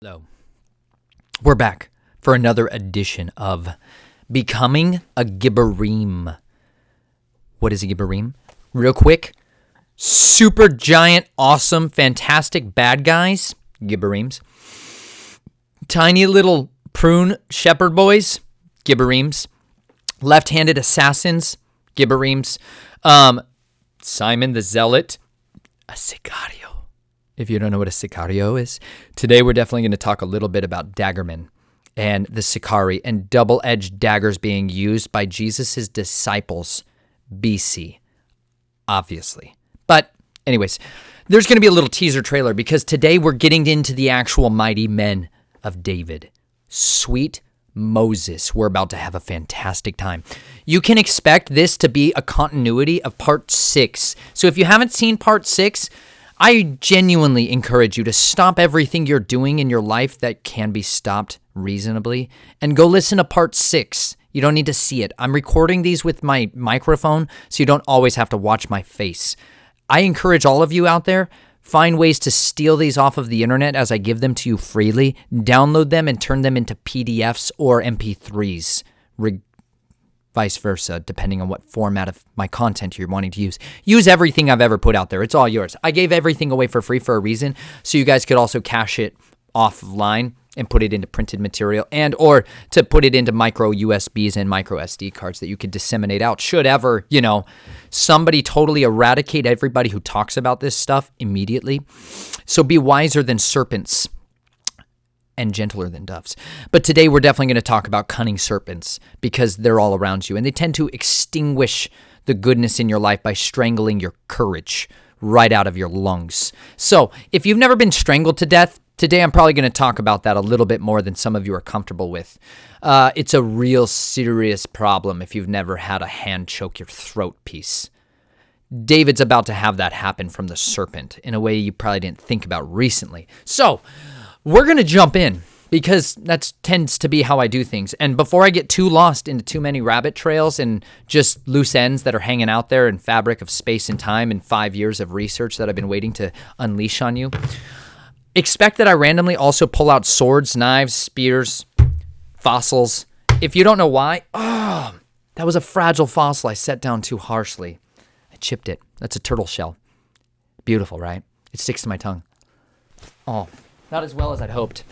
Hello. We're back for another edition of Becoming a Gibborim. What is a Gibborim? Real quick. Super giant, awesome, fantastic bad guys. Gibborims. Tiny little prune shepherd boys. Gibborims. Left-handed assassins. Gibborims. Simon the Zealot. A sicario. If you don't know what a sicario is, today we're definitely going to talk a little bit about Daggermen and the sicari and double-edged daggers being used by Jesus' disciples BC, obviously. But anyways, there's going to be a little teaser trailer because today we're getting into the actual mighty men of David. Sweet Moses. We're about to have a fantastic time. You can expect this to be a continuity of part 6. So if you haven't seen part 6, I genuinely encourage you to stop everything you're doing in your life that can be stopped reasonably and go listen to part 6. You don't need to see it. I'm recording these with my microphone, so you don't always have to watch my face. I encourage all of you out there, find ways to steal these off of the internet as I give them to you freely, download them and turn them into PDFs or MP3s, vice versa, depending on what format of my content you're wanting to use. Use everything I've ever put out there. It's all yours. I gave everything away for free for a reason, so you guys could also cache it offline and put it into printed material and or to put it into micro USBs and micro SD cards that you could disseminate out should ever, somebody totally eradicate everybody who talks about this stuff immediately. So be wiser than serpents and gentler than doves. But today we're definitely going to talk about cunning serpents because they're all around you and they tend to extinguish the goodness in your life by strangling your courage right out of your lungs. So if you've never been strangled to death, today I'm probably going to talk about that a little bit more than some of you are comfortable with. It's a real serious problem if you've never had a hand choke your throat piece. David's about to have that happen from the serpent in a way you probably didn't think about recently. So we're going to jump in because that tends to be how I do things. And before I get too lost into too many rabbit trails and just loose ends that are hanging out there in fabric of space and time and 5 years of research that I've been waiting to unleash on you, expect that I randomly also pull out swords, knives, spears, fossils. If you don't know why, that was a fragile fossil I set down too harshly. I chipped it. That's a turtle shell. Beautiful, right? It sticks to my tongue. Oh, not as well as I'd hoped.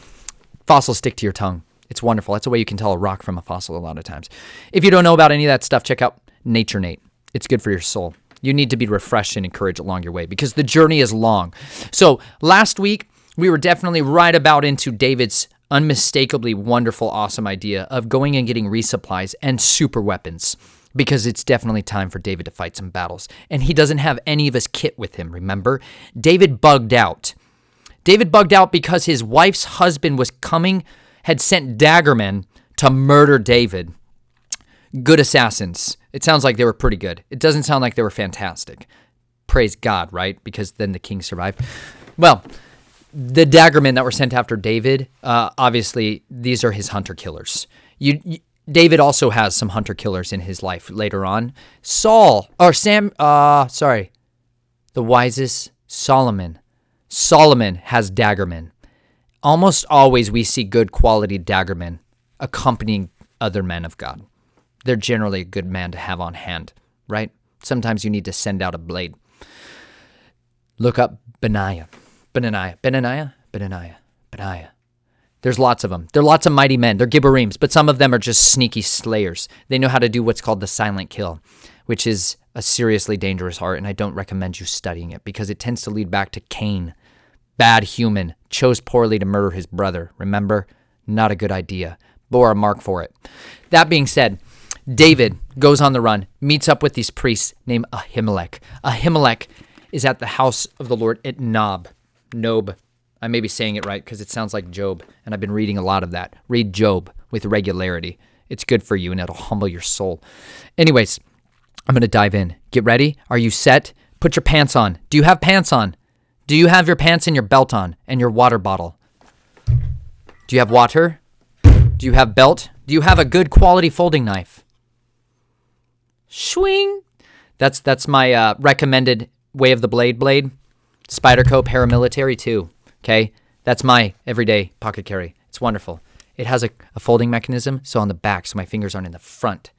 Fossils stick to your tongue. It's wonderful. That's the way you can tell a rock from a fossil a lot of times. If you don't know about any of that stuff, check out Nature Nate. It's good for your soul. You need to be refreshed and encouraged along your way because the journey is long. So last week, we were definitely right about into David's unmistakably wonderful, awesome idea of going and getting resupplies and super weapons because it's definitely time for David to fight some battles. And he doesn't have any of his kit with him, remember? David bugged out. David bugged out because his wife's husband had sent Daggermen to murder David. Good assassins. It sounds like they were pretty good. It doesn't sound like they were fantastic. Praise God, right? Because then the king survived. Well, the Daggermen that were sent after David, obviously, these are his hunter-killers. David also has some hunter-killers in his life later on. The wisest, Solomon. Solomon has Daggermen. Almost always we see good quality Daggermen accompanying other men of God. They're generally a good man to have on hand, right? Sometimes you need to send out a blade. Look up Benaiah. There's lots of them. There are lots of mighty men. They're Gibborims, but some of them are just sneaky slayers. They know how to do what's called the silent kill, which is a seriously dangerous art, and I don't recommend you studying it because it tends to lead back to Cain. Bad human, chose poorly to murder his brother. Remember? Not a good idea. Bore a mark for it. That being said, David goes on the run, meets up with these priests named Ahimelech. Ahimelech is at the house of the Lord at Nob. I may be saying it right because it sounds like Job, and I've been reading a lot of that. Read Job with regularity. It's good for you, and it'll humble your soul. Anyways, I'm going to dive in. Get ready. Are you set? Put your pants on. Do you have pants on? Do you have your pants and your belt on and your water bottle? Do you have water? Do you have belt? Do you have a good quality folding knife? Swing. That's my recommended way of the blade. Spyderco paramilitary too. Okay, That's my everyday pocket carry. It's wonderful. It has a folding mechanism, so on the back, so my fingers aren't in the front.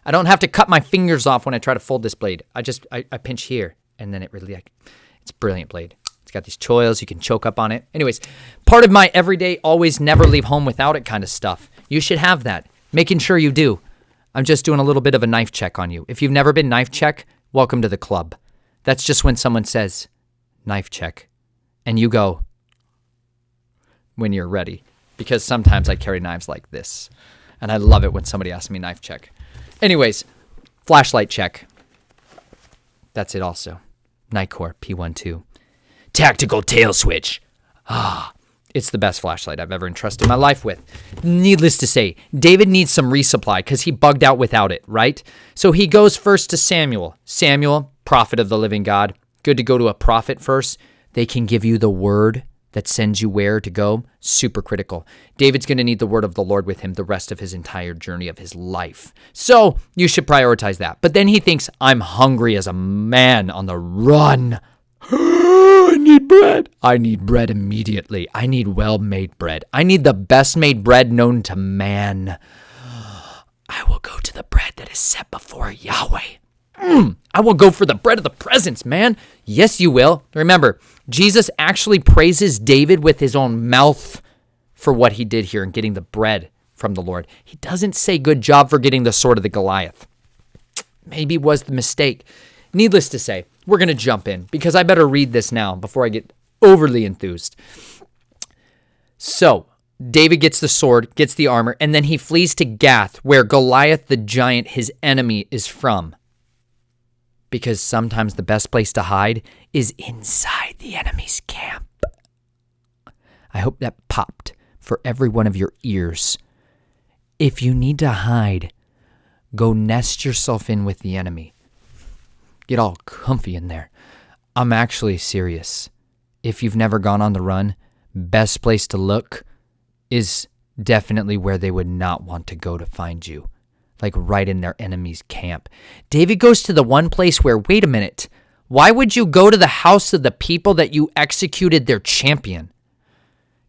I don't have to cut my fingers off when I try to fold this blade. I pinch here, and then it's a brilliant blade. It's got these choils. You can choke up on it. Anyways, part of my everyday, always never leave home without it kind of stuff. You should have that. Making sure you do. I'm just doing a little bit of a knife check on you. If you've never been knife check, welcome to the club. That's just when someone says, knife check, and you go, when you're ready. Because sometimes I carry knives like this. And I love it when somebody asks me knife check. Anyways, flashlight check. That's it also. Nikkor P12. Tactical tail switch. It's the best flashlight I've ever entrusted my life with. Needless to say, David needs some resupply because he bugged out without it, right? So he goes first to Samuel. Samuel, prophet of the living God. Good to go to a prophet first. They can give you the word that sends you where to go. Super critical. David's going to need the word of the Lord with him the rest of his entire journey of his life. So you should prioritize that. But then he thinks, I'm hungry as a man on the run. I need bread. I need bread immediately. I need well-made bread. I need the best-made bread known to man. I will go to the bread that is set before Yahweh. I will go for the bread of the presence, man. Yes, you will. Remember, Jesus actually praises David with his own mouth for what he did here in getting the bread from the Lord. He doesn't say good job for getting the sword of the Goliath. Maybe was the mistake. Needless to say, we're going to jump in because I better read this now before I get overly enthused. So, David gets the sword, gets the armor, and then he flees to Gath, where Goliath the giant, his enemy, is from. Because sometimes the best place to hide is inside the enemy's camp. I hope that popped for every one of your ears. If you need to hide, go nest yourself in with the enemy. Get all comfy in there. I'm actually serious. If you've never gone on the run, best place to look is definitely where they would not want to go to find you. Like right in their enemy's camp. David goes to the one place where, wait a minute, why would you go to the house of the people that you executed their champion?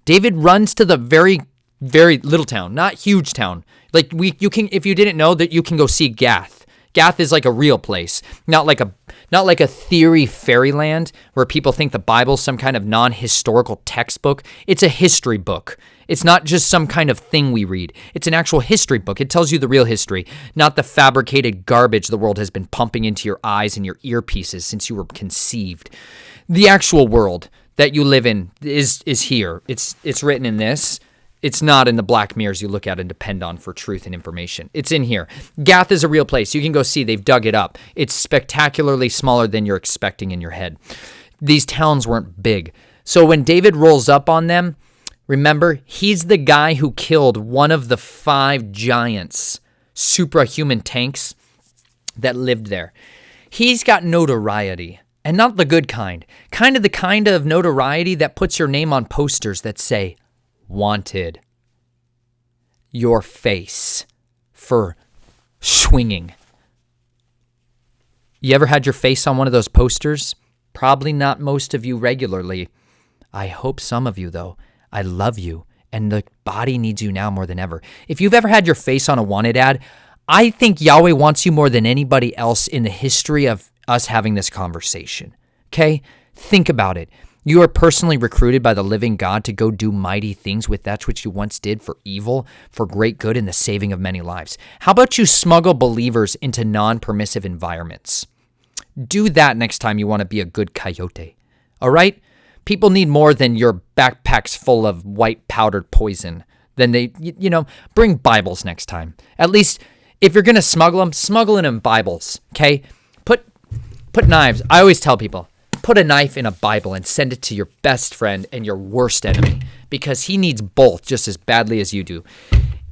David runs to the very, very little town, not huge town. Like you can, if you didn't know that, you can go see Gath. Gath is like a real place, not like a theory fairyland where people think the Bible's some kind of non-historical textbook. It's a history book. It's not just some kind of thing we read. It's an actual history book. It tells you the real history, not the fabricated garbage the world has been pumping into your eyes and your earpieces since you were conceived. The actual world that you live in is here. It's written in this. It's not in the black mirrors you look at and depend on for truth and information. It's in here. Gath is a real place. You can go see. They've dug it up. It's spectacularly smaller than you're expecting in your head. These towns weren't big. So when David rolls up on them, remember, he's the guy who killed one of the 5 giants, suprahuman tanks that lived there. He's got notoriety, and not the good kind. Kind of the kind of notoriety that puts your name on posters that say, wanted, your face for swinging. You ever had your face on one of those posters? Probably not most of you regularly. I hope some of you, though. I love you, and the body needs you now more than ever. If you've ever had your face on a wanted ad, I think Yahweh wants you more than anybody else in the history of us having this conversation. Okay? Think about it. You are personally recruited by the living God to go do mighty things with that which you once did for evil, for great good, and the saving of many lives. How about you smuggle believers into non-permissive environments? Do that next time you want to be a good coyote. All right? People need more than your backpacks full of white powdered poison. Then bring Bibles next time. At least, if you're going to smuggle in Bibles, okay? Put knives. I always tell people, put a knife in a Bible and send it to your best friend and your worst enemy, because he needs both just as badly as you do.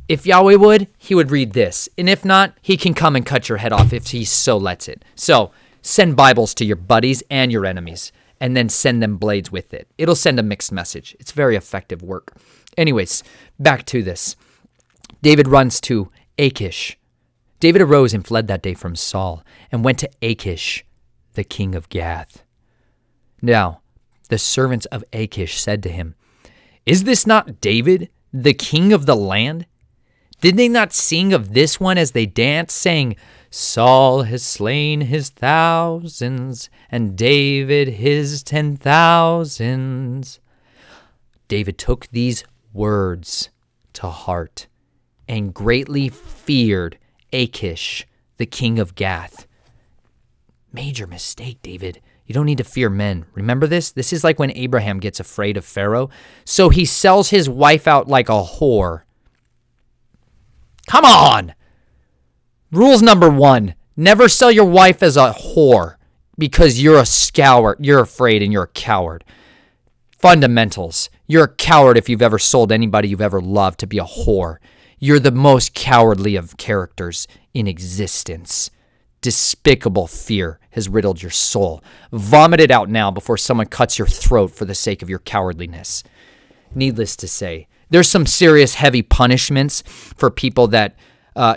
If Yahweh would, he would read this. And if not, he can come and cut your head off if he so lets it. So send Bibles to your buddies and your enemies, and then send them blades with it. It'll send a mixed message. It's very effective work. Anyways, back to this. David runs to Achish. David arose and fled that day from Saul and went to Achish, the king of Gath. Now, the servants of Achish said to him, Is this not David, the king of the land? Did they not sing of this one as they danced, saying, Saul has slain his thousands, and David his 10,000s? David took these words to heart and greatly feared Achish, the king of Gath. Major mistake, David. You don't need to fear men. Remember this? This is like when Abraham gets afraid of Pharaoh. So he sells his wife out like a whore. Come on! Rules number 1. Never sell your wife as a whore because you're a coward. You're afraid and you're a coward. Fundamentals. You're a coward if you've ever sold anybody you've ever loved to be a whore. You're the most cowardly of characters in existence. Despicable fear has riddled your soul. Vomit it out now before someone cuts your throat for the sake of your cowardliness. Needless to say, there's some serious heavy punishments for people that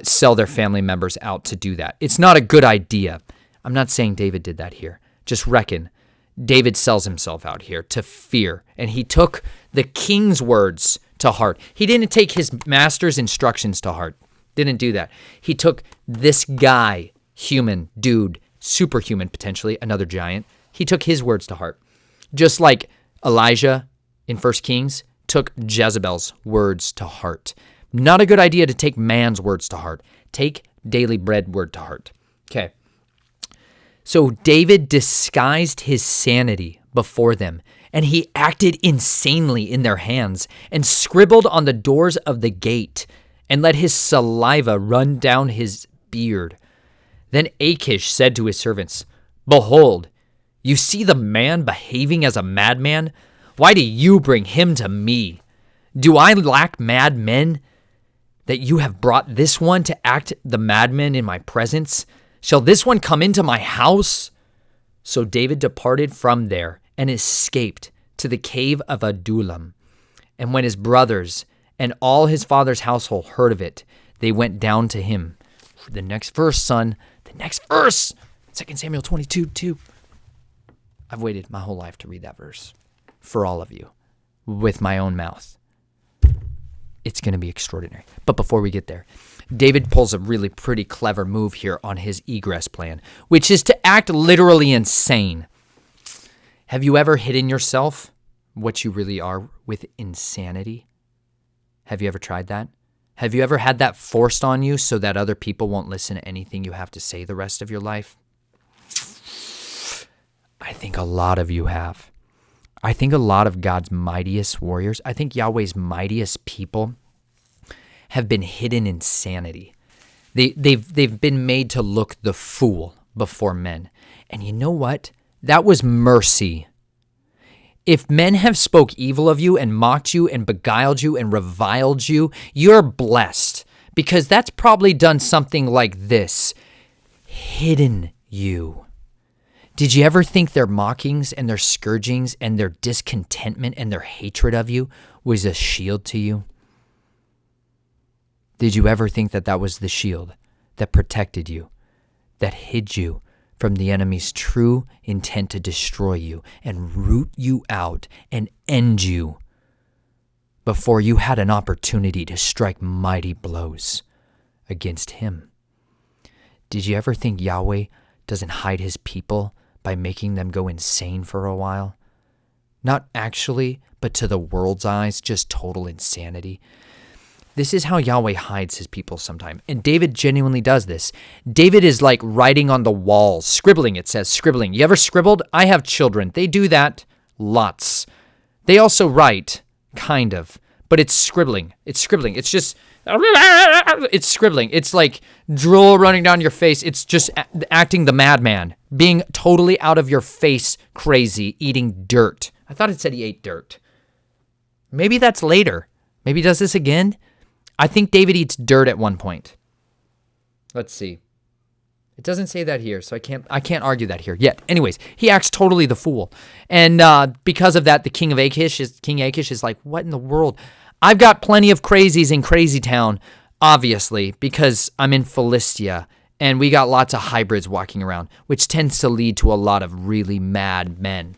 sell their family members out to do that. It's not a good idea. I'm not saying David did that here. Just reckon David sells himself out here to fear, and he took the king's words to heart. He didn't take his master's instructions to heart. Didn't do that. He took this guy, human, dude, superhuman potentially, another giant. He took his words to heart. Just like Elijah in 1 Kings took Jezebel's words to heart. Not a good idea to take man's words to heart. Take daily bread word to heart. Okay. So David disguised his sanity before them, and he acted insanely in their hands and scribbled on the doors of the gate and let his saliva run down his beard. Then Achish said to his servants, Behold, you see the man behaving as a madman? Why do you bring him to me? Do I lack mad men that you have brought this one to act the madman in my presence? Shall this one come into my house? So David departed from there and escaped to the cave of Adullam. And when his brothers and all his father's household heard of it, they went down to him. The next verse, son. The next verse. 2 Samuel 22:2. I've waited my whole life to read that verse for all of you with my own mouth. It's going to be extraordinary. But before we get there, David pulls a really pretty clever move here on his egress plan, which is to act literally insane. Have you ever hidden yourself, what you really are, with insanity? Have you ever tried that? Have you ever had that forced on you so that other people won't listen to anything you have to say the rest of your life? I think a lot of you have. I think a lot of God's mightiest warriors, I think Yahweh's mightiest people have been hidden in insanity. They've been made to look the fool before men. And you know what? That was mercy. If men have spoke evil of you and mocked you and beguiled you and reviled you, you're blessed, because that's probably done something like this: hidden you. Did you ever think their mockings and their scourgings and their discontentment and their hatred of you was a shield to you? Did you ever think that that was the shield that protected you, that hid you from the enemy's true intent to destroy you and root you out and end you before you had an opportunity to strike mighty blows against him? Did you ever think Yahweh doesn't hide his people by making them go insane for a while? Not actually, but to the world's eyes, just total insanity. This is how Yahweh hides his people sometimes. And David genuinely does this. David is like writing on the walls, scribbling, it says, scribbling. You ever scribbled? I have children. They do that lots. They also write, kind of, but it's scribbling. It's scribbling. It's just, it's scribbling. It's like drool running down your face. It's just acting the madman, being totally out of your face crazy, eating dirt. I thought it said he ate dirt. Maybe that's later. Maybe he does this again. I think David eats dirt at one point. Let's see. It doesn't say that here, so I can't argue that here yet. Anyways, he acts totally the fool. And because of that, the King Achish is like, what in the world? I've got plenty of crazies in Crazy Town, obviously, because I'm in Philistia, and we got lots of hybrids walking around, which tends to lead to a lot of really mad men.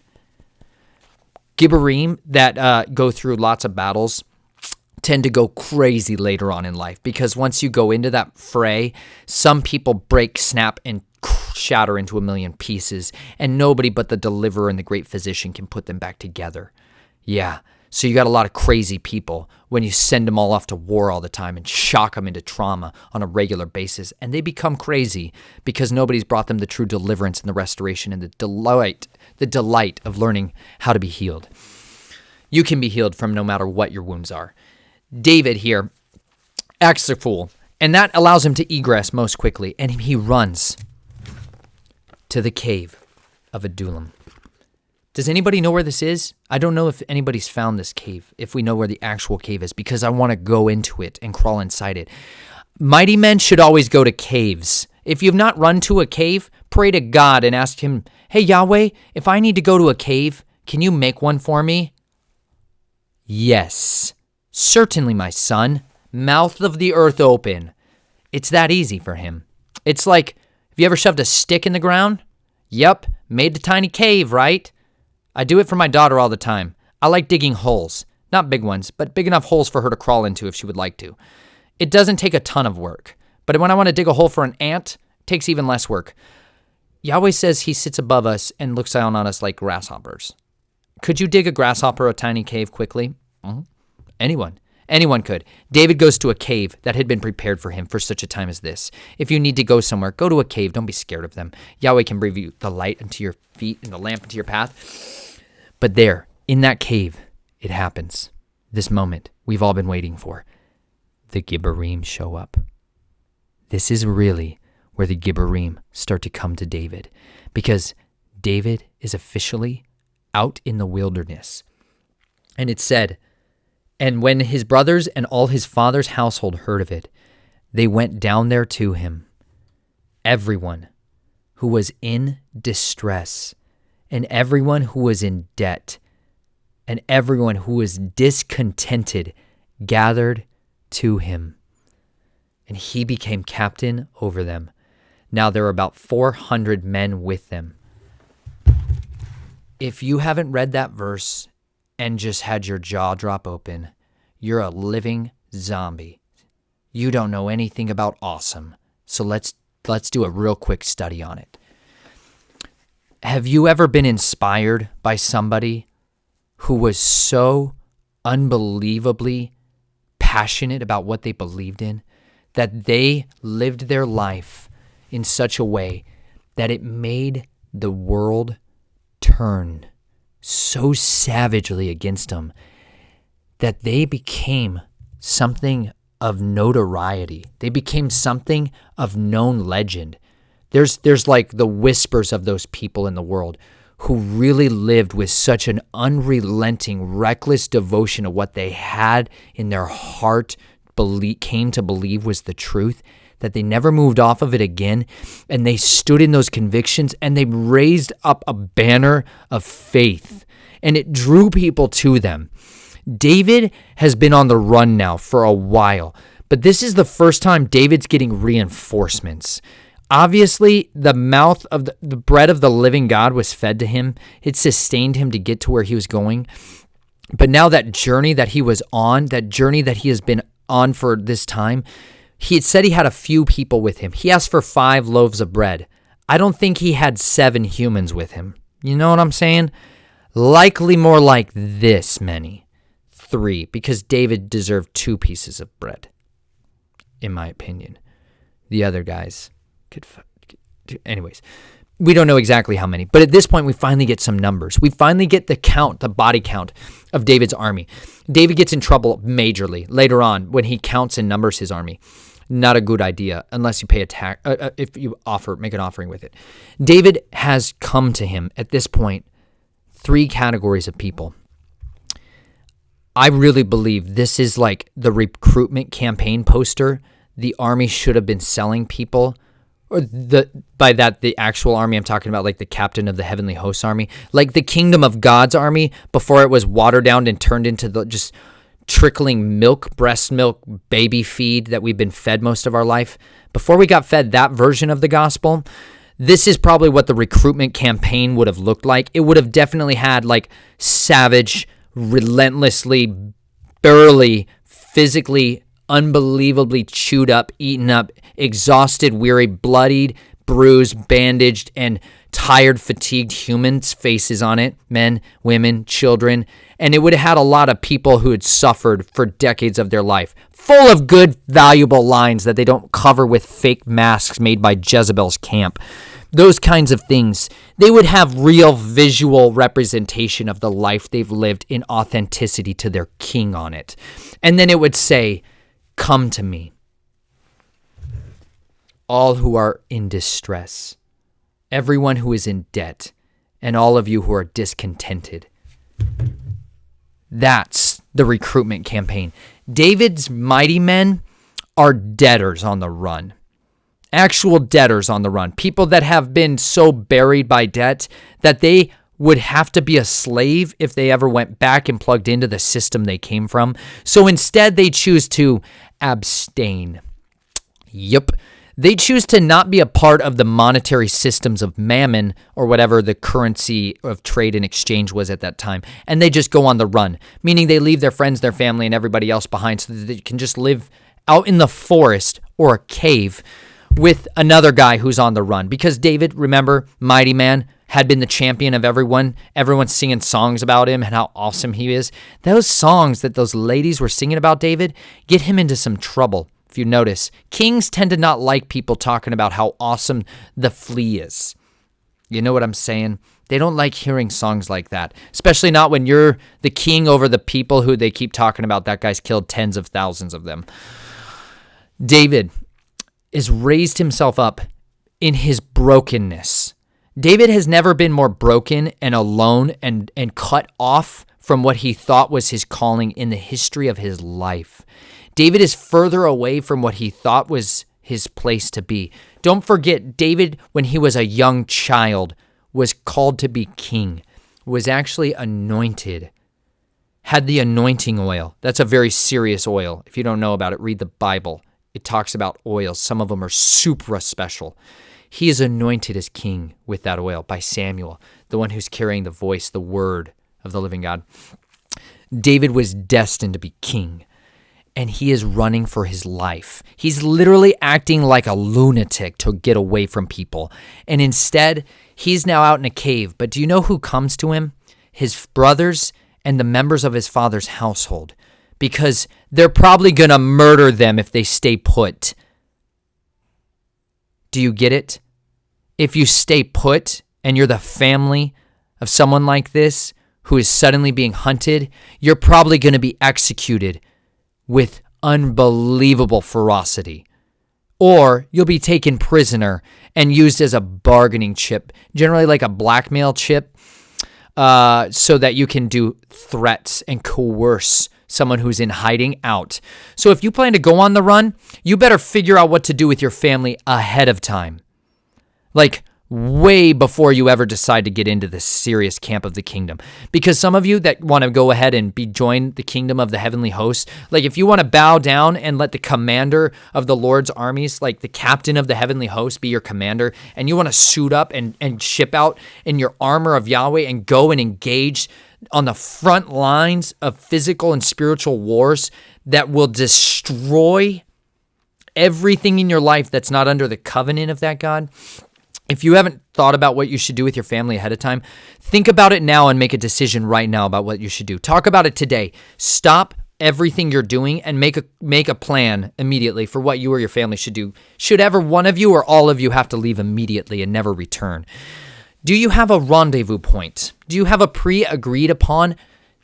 Gibborim that go through lots of battles tend to go crazy later on in life, because once you go into that fray, some people break, snap, and shatter into a million pieces, and nobody but the deliverer and the great physician can put them back together. Yeah. So you got a lot of crazy people when you send them all off to war all the time and shock them into trauma on a regular basis, and they become crazy because nobody's brought them the true deliverance and the restoration and the delight of learning how to be healed. You can be healed from no matter what your wounds are. David here acts the fool, and that allows him to egress most quickly, and he runs to the cave of Adullam. Does anybody know where this is? I don't know if anybody's found this cave, if we know where the actual cave is, because I want to go into it and crawl inside it. Mighty men should always go to caves. If you've not run to a cave, pray to God and ask him, hey, Yahweh, if I need to go to a cave, can you make one for me? Yes, certainly, my son. Mouth of the earth open. It's that easy for him. It's like, have you ever shoved a stick in the ground? Yep, made a tiny cave, right? I do it for my daughter all the time. I like digging holes. Not big ones, but big enough holes for her to crawl into if she would like to. It doesn't take a ton of work. But when I want to dig a hole for an ant, it takes even less work. Yahweh says he sits above us and looks down on us like grasshoppers. Could you dig a grasshopper a tiny cave quickly? Anyone could. David goes to a cave that had been prepared for him for such a time as this. If you need to go somewhere, go to a cave. Don't be scared of them. Yahweh can bring you the light into your feet and the lamp into your path. But there, in that cave, it happens. This moment we've all been waiting for. The Gibborim show up. This is really where the Gibborim start to come to David, because David is officially out in the wilderness. And it said, and when his brothers and all his father's household heard of it, they went down there to him. Everyone who was in distress, and everyone who was in debt, and everyone who was discontented gathered to him. And he became captain over them. Now there were about 400 men with them. If you haven't read that verse and just had your jaw drop open, you're a living zombie. You don't know anything about awesome. So let's do a real quick study on it. Have you ever been inspired by somebody who was so unbelievably passionate about what they believed in that they lived their life in such a way that it made the world turn so savagely against them that they became something of notoriety? They became something of known legend. There's like the whispers of those people in the world who really lived with such an unrelenting, reckless devotion of what they had in their heart, came to believe was the truth, that they never moved off of it again, and they stood in those convictions, and they raised up a banner of faith, and it drew people to them. David has been on the run now for a while, but this is the first time David's getting reinforcements. Obviously, the mouth of the bread of the living God was fed to him. It sustained him to get to where he was going. But now that journey that he was on, that journey that he has been on for this time, he had said he had a few people with him. He asked for 5 loaves of bread. I don't think he had 7 humans with him. You know what I'm saying? Likely more like this many. 3, because David deserved 2 pieces of bread, in my opinion. The other guys could... Anyways, we don't know exactly how many, but at this point we finally get some numbers. We finally get the count, the body count of David's army. David gets in trouble majorly later on when he counts and numbers his army. Not a good idea unless you pay a tax, if you make an offering with it. David has come to him at this point 3 categories of people. I really believe this is like the recruitment campaign poster the army should have been selling people, or the actual army I'm talking about, like the captain of the heavenly hosts army, like the kingdom of God's army before it was watered down and turned into the just trickling milk, breast milk, baby feed that we've been fed most of our life. Before we got fed that version of the gospel, this is probably what the recruitment campaign would have looked like. It would have definitely had like savage, relentlessly, burly, physically, unbelievably chewed up, eaten up, exhausted, weary, bloodied, bruised, bandaged, and tired, fatigued humans' faces on it, men, women, children, and it would have had a lot of people who had suffered for decades of their life, full of good, valuable lines that they don't cover with fake masks made by Jezebel's camp. Those kinds of things. They would have real visual representation of the life they've lived in authenticity to their king on it. And then it would say, "Come to me, all who are in distress, everyone who is in debt, and all of you who are discontented." That's the recruitment campaign. David's mighty men are debtors on the run. Actual debtors on the run. People that have been so buried by debt that they would have to be a slave if they ever went back and plugged into the system they came from. So instead, they choose to abstain. Yep. They choose to not be a part of the monetary systems of mammon or whatever the currency of trade and exchange was at that time. And they just go on the run, meaning they leave their friends, their family, and everybody else behind so that they can just live out in the forest or a cave with another guy who's on the run. Because David, remember, mighty man, had been the champion of everyone. Everyone's singing songs about him and how awesome he is. Those songs that those ladies were singing about David get him into some trouble. If you notice, kings tend to not like people talking about how awesome the flea is. You know what I'm saying? They don't like hearing songs like that, especially not when you're the king over the people who they keep talking about. That guy's killed tens of thousands of them. David has raised himself up in his brokenness. David has never been more broken and alone and cut off from what he thought was his calling in the history of his life. David is further away from what he thought was his place to be. Don't forget, David, when he was a young child, was called to be king, was actually anointed, had the anointing oil. That's a very serious oil. If you don't know about it, read the Bible. It talks about oils. Some of them are supra special. He is anointed as king with that oil by Samuel, the one who's carrying the voice, the word of the living God. David was destined to be king. And he is running for his life. He's literally acting like a lunatic to get away from people. And instead, he's now out in a cave. But do you know who comes to him? His brothers and the members of his father's household. Because they're probably going to murder them if they stay put. Do you get it? If you stay put and you're the family of someone like this who is suddenly being hunted, you're probably going to be executed with unbelievable ferocity. Or you'll be taken prisoner and used as a bargaining chip, generally like a blackmail chip, so that you can do threats and coerce someone who's in hiding out. So if you plan to go on the run, you better figure out what to do with your family ahead of time. Like way before you ever decide to get into the serious camp of the kingdom. Because some of you that want to go ahead and join the kingdom of the heavenly host, like if you want to bow down and let the commander of the Lord's armies, like the captain of the heavenly host, be your commander, and you want to suit up and ship out in your armor of Yahweh and go and engage on the front lines of physical and spiritual wars that will destroy everything in your life that's not under the covenant of that God. If you haven't thought about what you should do with your family ahead of time, think about it now and make a decision right now about what you should do. Talk about it today. Stop everything you're doing and make a plan immediately for what you or your family should do. Should ever one of you or all of you have to leave immediately and never return? Do you have a rendezvous point? Do you have a pre-agreed upon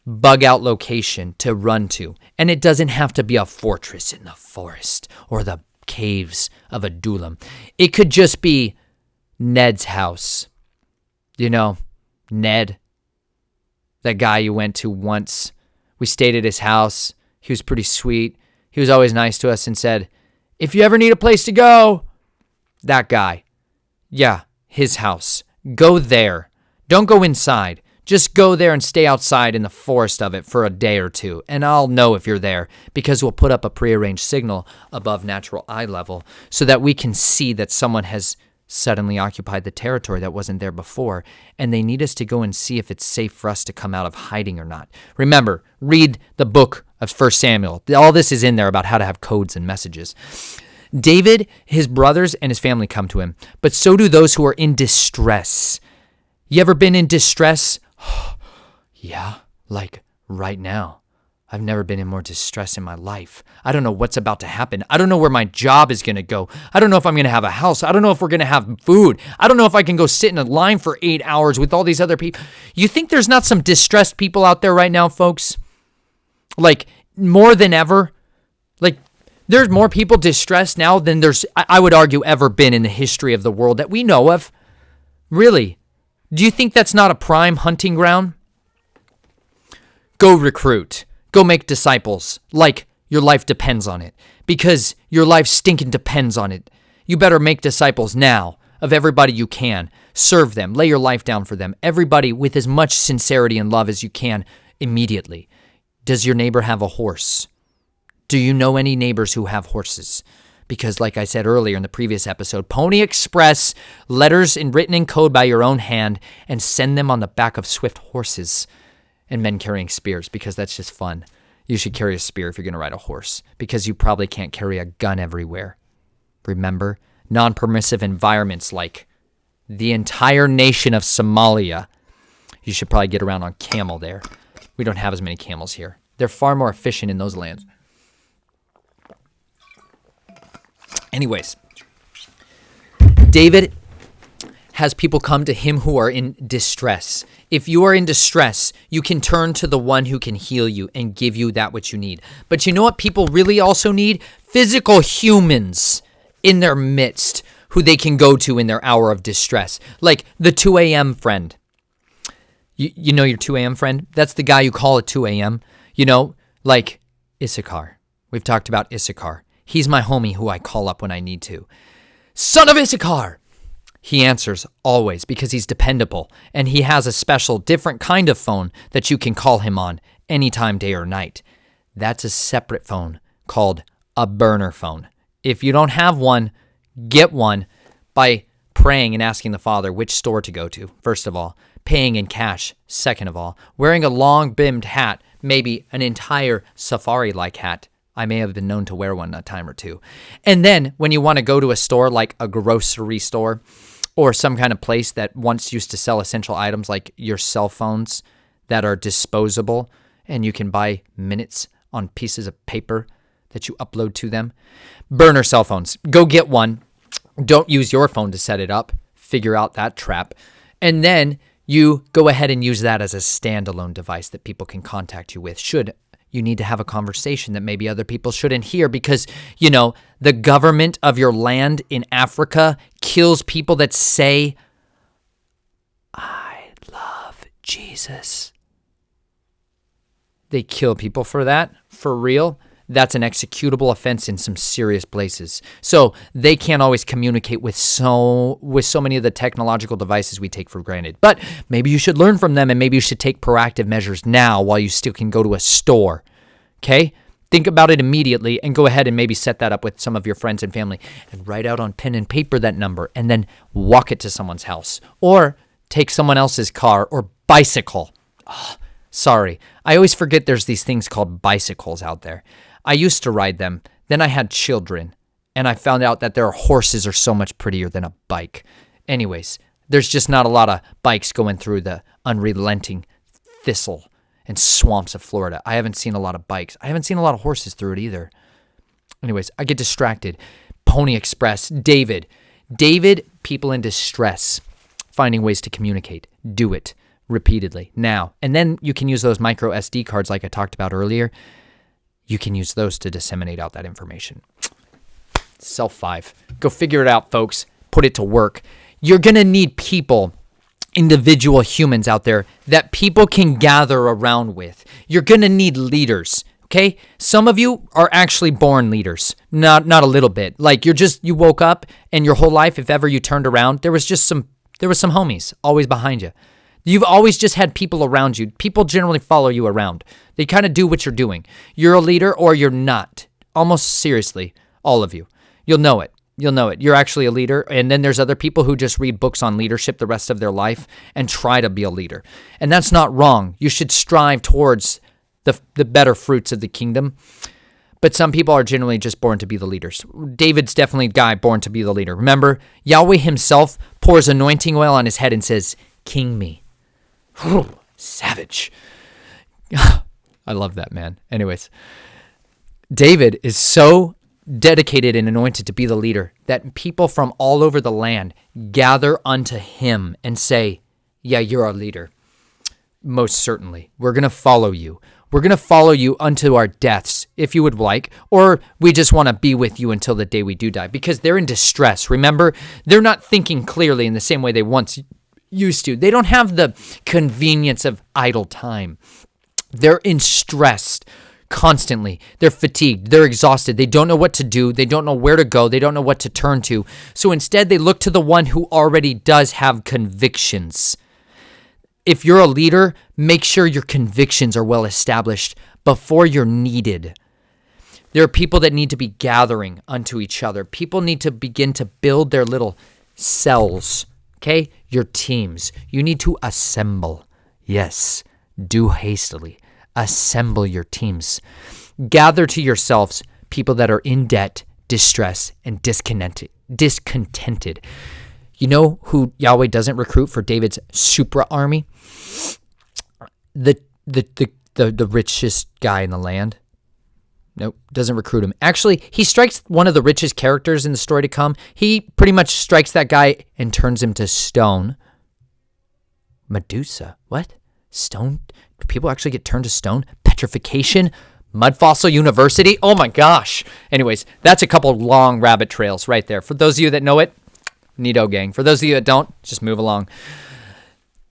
bug out location to run to? And it doesn't have to be a fortress in the forest or the caves of Adullam. It could just be Ned's house. You know, Ned, that guy you went to once. We stayed at his house. He was pretty sweet. He was always nice to us and said, if you ever need a place to go, that guy. Yeah, his house. Go there. Don't go inside. Just go there and stay outside in the forest of it for a day or two, and I'll know if you're there because we'll put up a prearranged signal above natural eye level so that we can see that someone has suddenly occupied the territory that wasn't there before, and they need us to go and see if it's safe for us to come out of hiding or not. Remember, read the book of 1 Samuel. All this is in there about how to have codes and messages. David, his brothers, and his family come to him, but so do those who are in distress. You ever been in distress? Yeah, like right now. I've never been in more distress in my life. I don't know what's about to happen. I don't know where my job is going to go. I don't know if I'm going to have a house. I don't know if we're going to have food. I don't know if I can go sit in a line for 8 hours with all these other people. You think there's not some distressed people out there right now, folks? Like, more than ever? Like, there's more people distressed now than there's, I would argue, ever been in the history of the world that we know of. Really? Do you think that's not a prime hunting ground? Go recruit. Go make disciples like your life depends on it, because your life stinking depends on it. You better make disciples now of everybody you can. Serve them. Lay your life down for them. Everybody with as much sincerity and love as you can immediately. Does your neighbor have a horse? Do you know any neighbors who have horses? Because like I said earlier in the previous episode, Pony Express letters written in code by your own hand and send them on the back of swift horses. And men carrying spears, because that's just fun. You should carry a spear if you're going to ride a horse, because you probably can't carry a gun everywhere. Remember, non-permissive environments like the entire nation of Somalia. You should probably get around on camel there. We don't have as many camels here. They're far more efficient in those lands. Anyways, David has people come to him who are in distress. If you are in distress, you can turn to the one who can heal you and give you that which you need. But you know what people really also need? Physical humans in their midst who they can go to in their hour of distress. Like the 2 a.m. friend. You know your 2 a.m. friend? That's the guy you call at 2 a.m. You know, like Issachar. We've talked about Issachar. He's my homie who I call up when I need to. Son of Issachar! He answers always because he's dependable, and he has a special, different kind of phone that you can call him on anytime, day or night. That's a separate phone called a burner phone. If you don't have one, get one by praying and asking the Father which store to go to, first of all, paying in cash, second of all, wearing a long-brimmed hat, maybe an entire safari-like hat. I may have been known to wear one a time or two. And then when you want to go to a store like a grocery store, or some kind of place that once used to sell essential items like your cell phones that are disposable and you can buy minutes on pieces of paper that you upload to them. Burner cell phones. Go get one. Don't use your phone to set it up. Figure out that trap. And then you go ahead and use that as a standalone device that people can contact you with should you need to have a conversation that maybe other people shouldn't hear because, you know, the government of your land in Africa kills people that say, I love Jesus. They kill people for that, for real. That's an executable offense in some serious places. So they can't always communicate with so many of the technological devices we take for granted. But maybe you should learn from them, and maybe you should take proactive measures now while you still can go to a store. Okay? Think about it immediately and go ahead and maybe set that up with some of your friends and family and write out on pen and paper that number and then walk it to someone's house or take someone else's car or bicycle. Oh, sorry. I always forget there's these things called bicycles out there. I used to ride them. Then I had children, and I found out that their horses are so much prettier than a bike. Anyways, there's just not a lot of bikes going through the unrelenting thistle and swamps of Florida. I haven't seen a lot of bikes. I haven't seen a lot of horses through it either. Anyways, I get distracted. Pony Express, David, people in distress, finding ways to communicate. Do it repeatedly now. And then you can use those micro SD cards like I talked about earlier. You can use those to disseminate out that information. Self 5. Go figure it out, folks. Put it to work. You're going to need people, individual humans out there that people can gather around with. You're going to need leaders, okay? Some of you are actually born leaders. Not a little bit. Like you woke up and your whole life, if ever you turned around, there was some homies always behind you. You've always just had people around you. People generally follow you around. They kind of do what you're doing. You're a leader or you're not. Almost seriously, all of you. You'll know it. You'll know it. You're actually a leader. And then there's other people who just read books on leadership the rest of their life and try to be a leader. And that's not wrong. You should strive towards the better fruits of the kingdom. But some people are generally just born to be the leaders. David's definitely a guy born to be the leader. Remember, Yahweh himself pours anointing oil on his head and says, "King me." Savage. I love that, man. Anyways, David is so dedicated and anointed to be the leader that people from all over the land gather unto him and say, "Yeah, you're our leader. Most certainly. We're going to follow you. We're going to follow you unto our deaths, if you would like, or we just want to be with you until the day we do die," because they're in distress. Remember, they're not thinking clearly in the same way they once used to. They don't have the convenience of idle time. They're in stress constantly. They're fatigued. They're exhausted. They don't know what to do. They don't know where to go. They don't know what to turn to. So instead, they look to the one who already does have convictions. If you're a leader, make sure your convictions are well established before you're needed. There are people that need to be gathering unto each other. People need to begin to build their little cells, okay? Your teams. You need to assemble. Yes, do hastily. Assemble your teams. Gather to yourselves people that are in debt, distress, and discontented. You know who Yahweh doesn't recruit for David's super army? The richest guy in the land. Nope, doesn't recruit him. Actually, he strikes one of the richest characters in the story to come. He pretty much strikes that guy and turns him to stone. Medusa. What? Stone? Do people actually get turned to stone? Petrification? Mud Fossil University? Oh my gosh. Anyways, that's a couple long rabbit trails right there. For those of you that know it, Neato gang. For those of you that don't, just move along.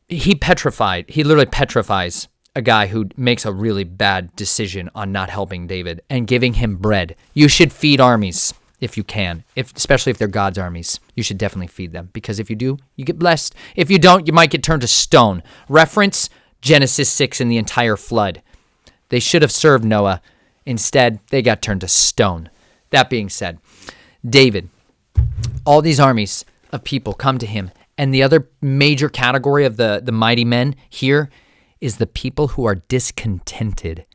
He literally petrifies a guy who makes a really bad decision on not helping David and giving him bread. You should feed armies if you can, especially if they're God's armies. You should definitely feed them, because if you do, you get blessed. If you don't, you might get turned to stone. Reference Genesis 6 and the entire flood. They should have served Noah. Instead, they got turned to stone. That being said, David, all these armies of people come to him. And the other major category of the mighty men here is the people who are discontented.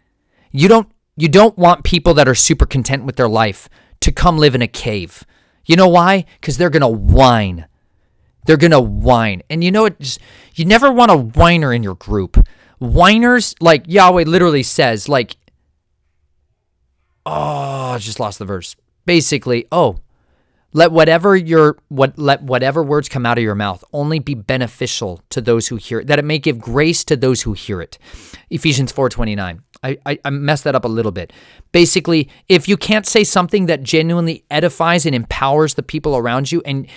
You don't want people that are super content with their life to come live in a cave. You know why? Because they're going to whine. They're going to whine. And you know what? You never want a whiner in your group. Whiners, like Yahweh literally says, like, I just lost the verse. Basically, let whatever words come out of your mouth only be beneficial to those who hear it, that it may give grace to those who hear it. Ephesians 4:29. I messed that up a little bit. Basically, if you can't say something that genuinely edifies and empowers the people around you and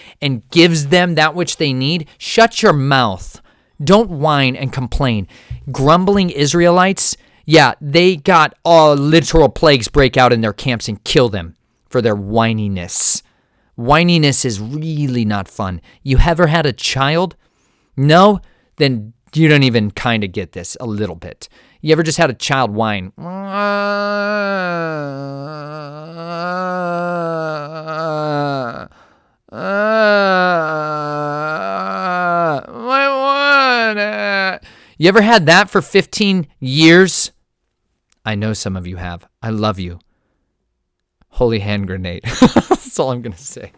gives them that which they need, shut your mouth. Don't whine and complain. Grumbling Israelites, yeah, they got all literal plagues break out in their camps and kill them for their whininess. Whininess is really not fun. You ever had a child? No? Then you don't even kind of get this a little bit. You ever just had a child whine? You ever had that for 15 years? I know some of you have. I love you. Holy hand grenade. That's all I'm going to say.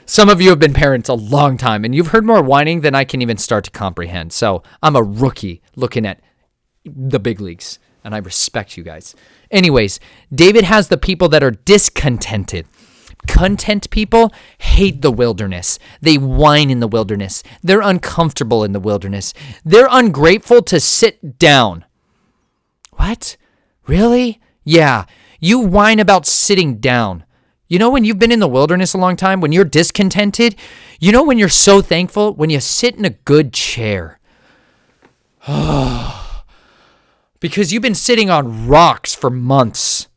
Some of you have been parents a long time, and you've heard more whining than I can even start to comprehend. So I'm a rookie looking at the big leagues, and I respect you guys. Anyways, David has the people that are discontented. Content people hate the wilderness. They whine in the wilderness. They're uncomfortable in the wilderness. They're ungrateful to sit down. What? Really? Yeah. You whine about sitting down. You know when you've been in the wilderness a long time, when you're discontented, you know when you're so thankful? When you sit in a good chair. Because you've been sitting on rocks for months.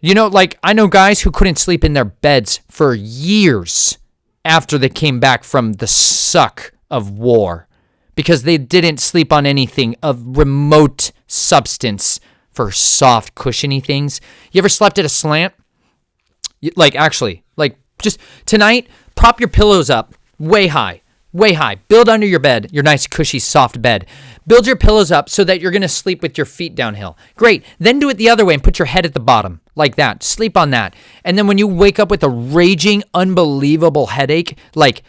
You know, like I know guys who couldn't sleep in their beds for years after they came back from the suck of war because they didn't sleep on anything of remote substance for soft, cushiony things. You ever slept at a slant? Like actually, like Just tonight, prop your pillows up way high. Way high. Build under your bed, your nice, cushy, soft bed. Build your pillows up so that you're going to sleep with your feet downhill. Great. Then do it the other way and put your head at the bottom, like that. Sleep on that. And then when you wake up with a raging, unbelievable headache, like,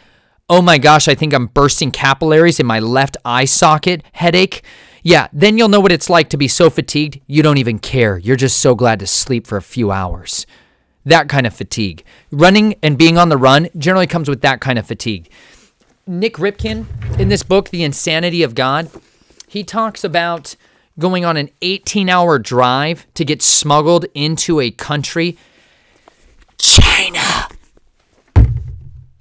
oh my gosh, I think I'm bursting capillaries in my left eye socket headache, yeah, then you'll know what it's like to be so fatigued, you don't even care. You're just so glad to sleep for a few hours. That kind of fatigue. Running and being on the run generally comes with that kind of fatigue. Nick Ripken, in this book, The Insanity of God, he talks about going on an 18-hour drive to get smuggled into a country. China.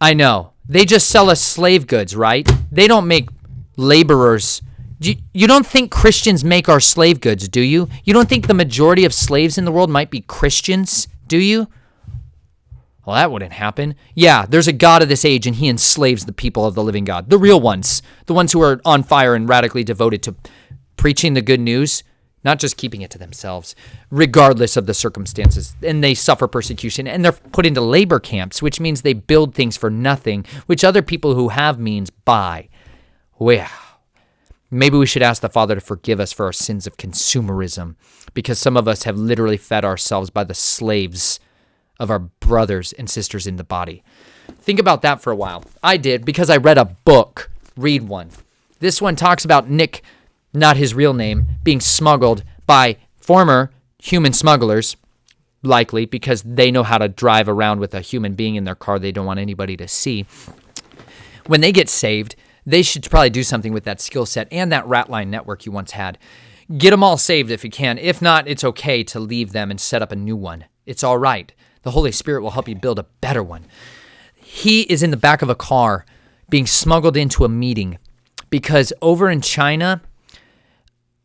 I know. They just sell us slave goods, right? They don't make laborers. You don't think Christians make our slave goods, do you? You don't think the majority of slaves in the world might be Christians, do you? Well, that wouldn't happen. Yeah, there's a God of this age, and he enslaves the people of the living God. The real ones. The ones who are on fire and radically devoted to preaching the good news, not just keeping it to themselves, regardless of the circumstances. And they suffer persecution, and they're put into labor camps, which means they build things for nothing, which other people who have means buy. Well, maybe we should ask the Father to forgive us for our sins of consumerism, because some of us have literally fed ourselves by the slaves of our brothers and sisters in the body. Think about that for a while. I did, because I read a book. Read one. This one talks about Nick, not his real name, being smuggled by former human smugglers, likely because they know how to drive around with a human being in their car they don't want anybody to see. When they get saved, they should probably do something with that skill set and that rat line network you once had. Get them all saved if you can. If not, it's okay to leave them and set up a new one. It's all right. The Holy Spirit will help you build a better one. He is in the back of a car being smuggled into a meeting because over in China,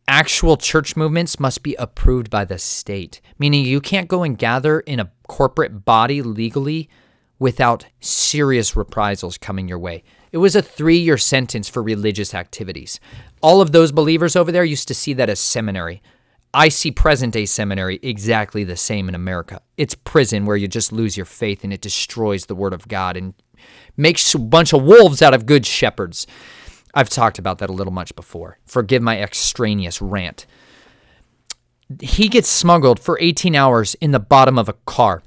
actual church movements must be approved by the state, meaning you can't go and gather in a corporate body legally without serious reprisals coming your way. It was a 3-year sentence for religious activities. All of those believers over there used to see that as seminary. I see present-day seminary exactly the same in America. It's prison where you just lose your faith and it destroys the Word of God and makes a bunch of wolves out of good shepherds. I've talked about that a little much before. Forgive my extraneous rant. He gets smuggled for 18 hours in the bottom of a car.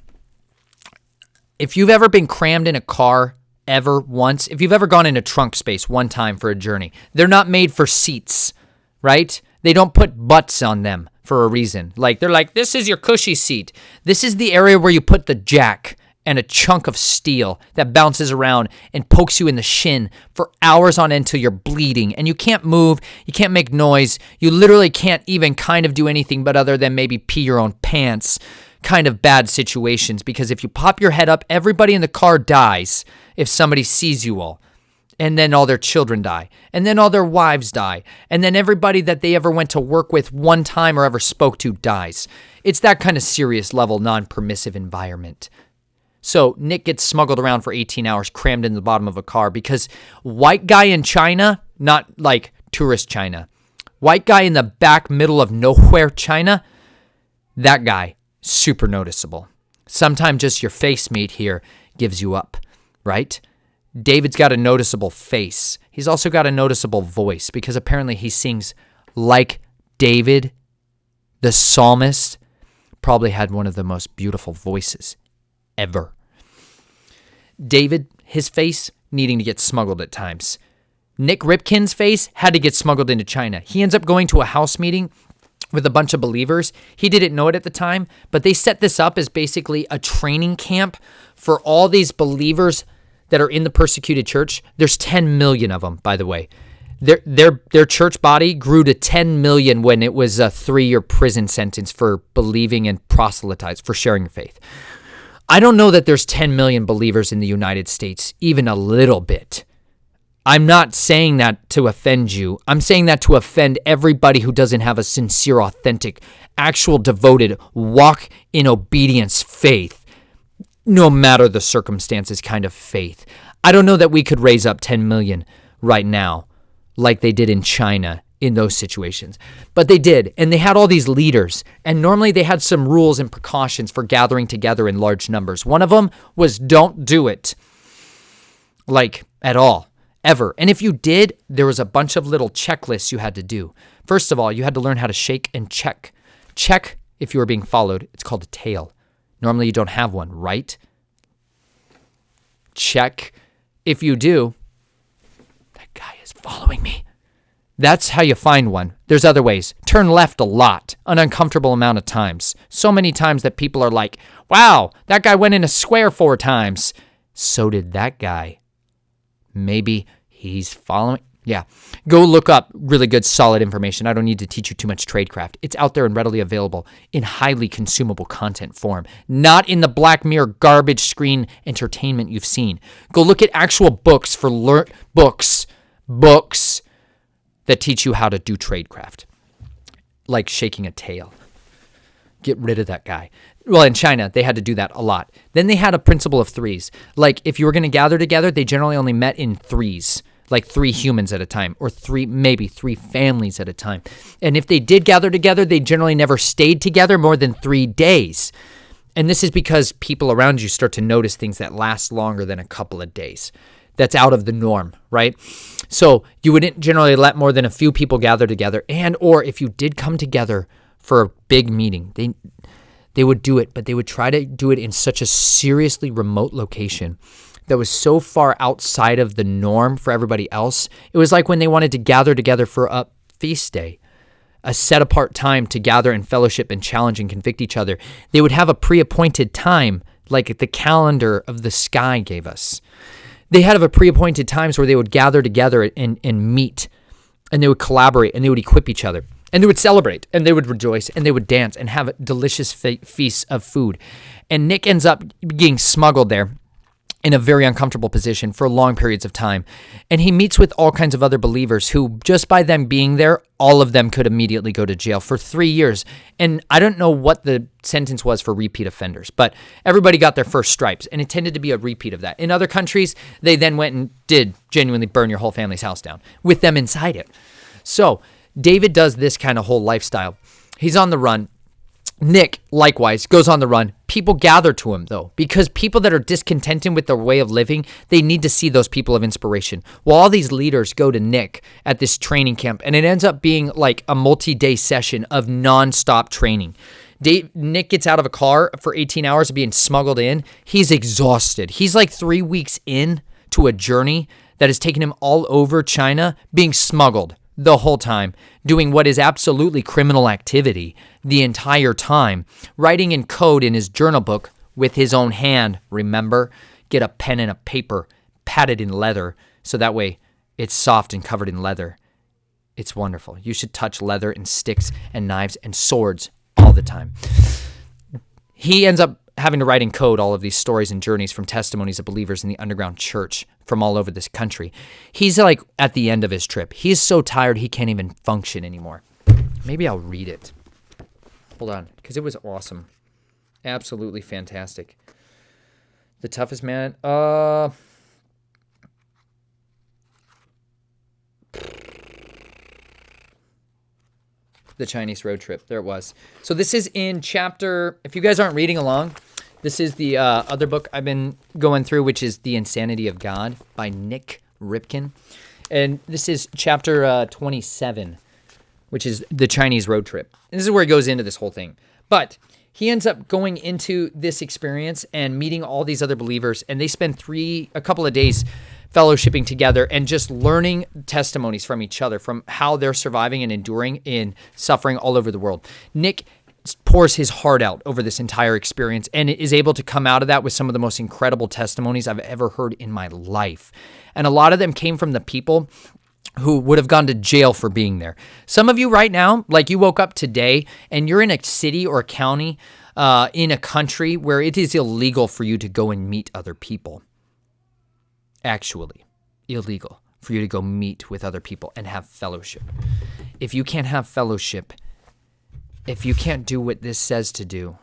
If you've ever been crammed in a car ever once, if you've ever gone into trunk space one time for a journey, they're not made for seats, right? They don't put butts on them for a reason. Like, they're like, this is your cushy seat. This is the area where you put the jack and a chunk of steel that bounces around and pokes you in the shin for hours on end till you're bleeding. And you can't move. You can't make noise. You literally can't even kind of do anything but other than maybe pee your own pants. Kind of bad situations, because if you pop your head up, everybody in the car dies if somebody sees you all. And then all their children die. And then all their wives die. And then everybody that they ever went to work with one time or ever spoke to dies. It's that kind of serious level, non-permissive environment. So Nick gets smuggled around for 18 hours, crammed in the bottom of a car, because white guy in China, not like tourist China, white guy in the back middle of nowhere China, that guy, super noticeable. Sometimes just your face meat here gives you up, right? David's got a noticeable face. He's also got a noticeable voice, because apparently he sings like David, the psalmist, probably had one of the most beautiful voices ever. David, his face needing to get smuggled at times. Nick Ripken's face had to get smuggled into China. He ends up going to a house meeting with a bunch of believers. He didn't know it at the time, but they set this up as basically a training camp for all these believers that are in the persecuted church. There's 10 million of them, by the way. Their church body grew to 10 million when it was a 3-year prison sentence for believing and proselytize, for sharing your faith. I don't know that there's 10 million believers in the United States, even a little bit. I'm not saying that to offend you. I'm saying that to offend everybody who doesn't have a sincere, authentic, actual devoted, walk in obedience faith, no matter the circumstances kind of faith. I don't know that we could raise up 10 million right now like they did in China in those situations. But they did, and they had all these leaders, and normally they had some rules and precautions for gathering together in large numbers. One of them was don't do it, like at all, ever. And if you did, there was a bunch of little checklists you had to do. First of all, you had to learn how to shake and check. Check if you were being followed. It's called a tail. Normally you don't have one, right? Check if you do. That guy is following me. That's how you find one. There's other ways. Turn left a lot, an uncomfortable amount of times. So many times that people are like, wow, that guy went in a square 4 times. So did that guy. Maybe he's following. Yeah. Go look up really good, solid information. I don't need to teach you too much tradecraft. It's out there and readily available in highly consumable content form, not in the Black Mirror garbage screen entertainment you've seen. Go look at actual books for books that teach you how to do tradecraft, like shaking a tail. Get rid of that guy. Well, in China, they had to do that a lot. Then they had a principle of 3s. Like, if you were going to gather together, they generally only met in 3s, like 3 humans at a time, or maybe 3 families at a time. And if they did gather together, they generally never stayed together more than 3 days. And this is because people around you start to notice things that last longer than a couple of days. That's out of the norm, right? So you wouldn't generally let more than a few people gather together. And or if you did come together for a big meeting, they would do it, but they would try to do it in such a seriously remote location that was so far outside of the norm for everybody else. It was like when they wanted to gather together for a feast day, a set apart time to gather and fellowship and challenge and convict each other. They would have a pre-appointed time, like the calendar of the sky gave us. They had a pre-appointed times where they would gather together and meet, and they would collaborate, and they would equip each other, and they would celebrate, and they would rejoice, and they would dance and have delicious feasts of food. And Nick ends up getting smuggled there in a very uncomfortable position for long periods of time. And he meets with all kinds of other believers who, just by them being there, all of them could immediately go to jail for 3 years. And I don't know what the sentence was for repeat offenders, but everybody got their first stripes, and it tended to be a repeat of that. In other countries, they then went and did genuinely burn your whole family's house down with them inside it. So David does this kind of whole lifestyle. He's on the run. Nick, likewise, goes on the run. People gather to him, though, because people that are discontented with their way of living, they need to see those people of inspiration. Well, all these leaders go to Nick at this training camp, and it ends up being like a multi-day session of nonstop training. Nick gets out of a car for 18 hours of being smuggled in. He's exhausted. He's like 3 weeks in to a journey that has taken him all over China, being smuggled the whole time, doing what is absolutely criminal activity the entire time, writing in code in his journal book with his own hand. Remember, get a pen and a paper, padded in leather, so that way it's soft and covered in leather. It's wonderful. You should touch leather and sticks and knives and swords all the time. He ends up having to write in code all of these stories and journeys from testimonies of believers in the underground church from all over this country. He's like at the end of his trip. He's so tired he can't even function anymore. Maybe I'll read it. Hold on, because it was awesome. Absolutely fantastic. The toughest man. The Chinese road trip. There it was. So this is in chapter, if you guys aren't reading along, this is the other book I've been going through, which is The Insanity of God by Nick Ripken. And this is chapter 27, which is the Chinese road trip. And this is where he goes into this whole thing. But he ends up going into this experience and meeting all these other believers, and they spend a couple of days fellowshipping together and just learning testimonies from each other, from how they're surviving and enduring in suffering all over the world. Nick pours his heart out over this entire experience and is able to come out of that with some of the most incredible testimonies I've ever heard in my life. And a lot of them came from the people who would have gone to jail for being there. Some of you right now, like you woke up today and you're in a city or a county in a country where it is illegal for you to go and meet other people. Actually, illegal for you to go meet with other people and have fellowship. If you can't have fellowship, if you can't do what this says to do,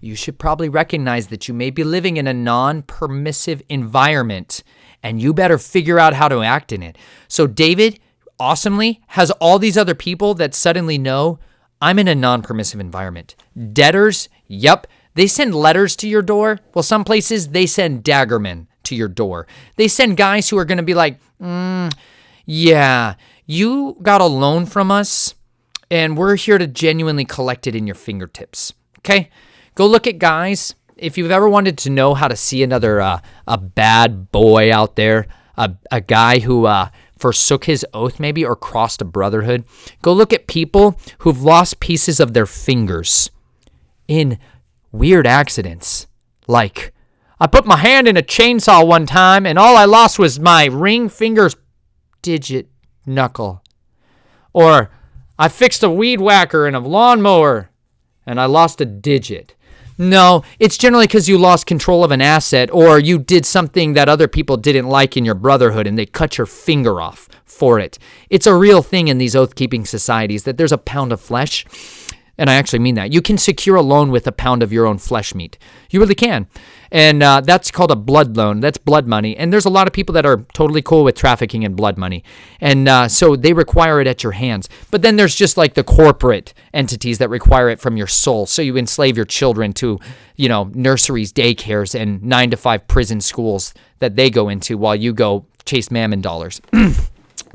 you should probably recognize that you may be living in a non-permissive environment, and you better figure out how to act in it. So David awesomely has all these other people that suddenly know I'm in a non-permissive environment. Debtors, yep, they send letters to your door. Well, some places they send Daggermen to your door. They send guys who are going to be like, yeah, you got a loan from us, and we're here to genuinely collect it in your fingertips. Okay? Go look at guys. If you've ever wanted to know how to see another a bad boy out there, a guy who forsook his oath maybe or crossed a brotherhood, go look at people who've lost pieces of their fingers in weird accidents. Like, I put my hand in a chainsaw one time and all I lost was my ring finger's digit knuckle. Or I fixed a weed whacker in a lawnmower and I lost a digit. No, it's generally because you lost control of an asset or you did something that other people didn't like in your brotherhood and they cut your finger off for it. It's a real thing in these oath-keeping societies that there's a pound of flesh, and I actually mean that. You can secure a loan with a pound of your own flesh meat. You really can. And that's called a blood loan. That's blood money. And there's a lot of people that are totally cool with trafficking in blood money. And so they require it at your hands. But then there's just like the corporate entities that require it from your soul. So you enslave your children to, nurseries, daycares, and 9-to-5 prison schools that they go into while you go chase mammon dollars.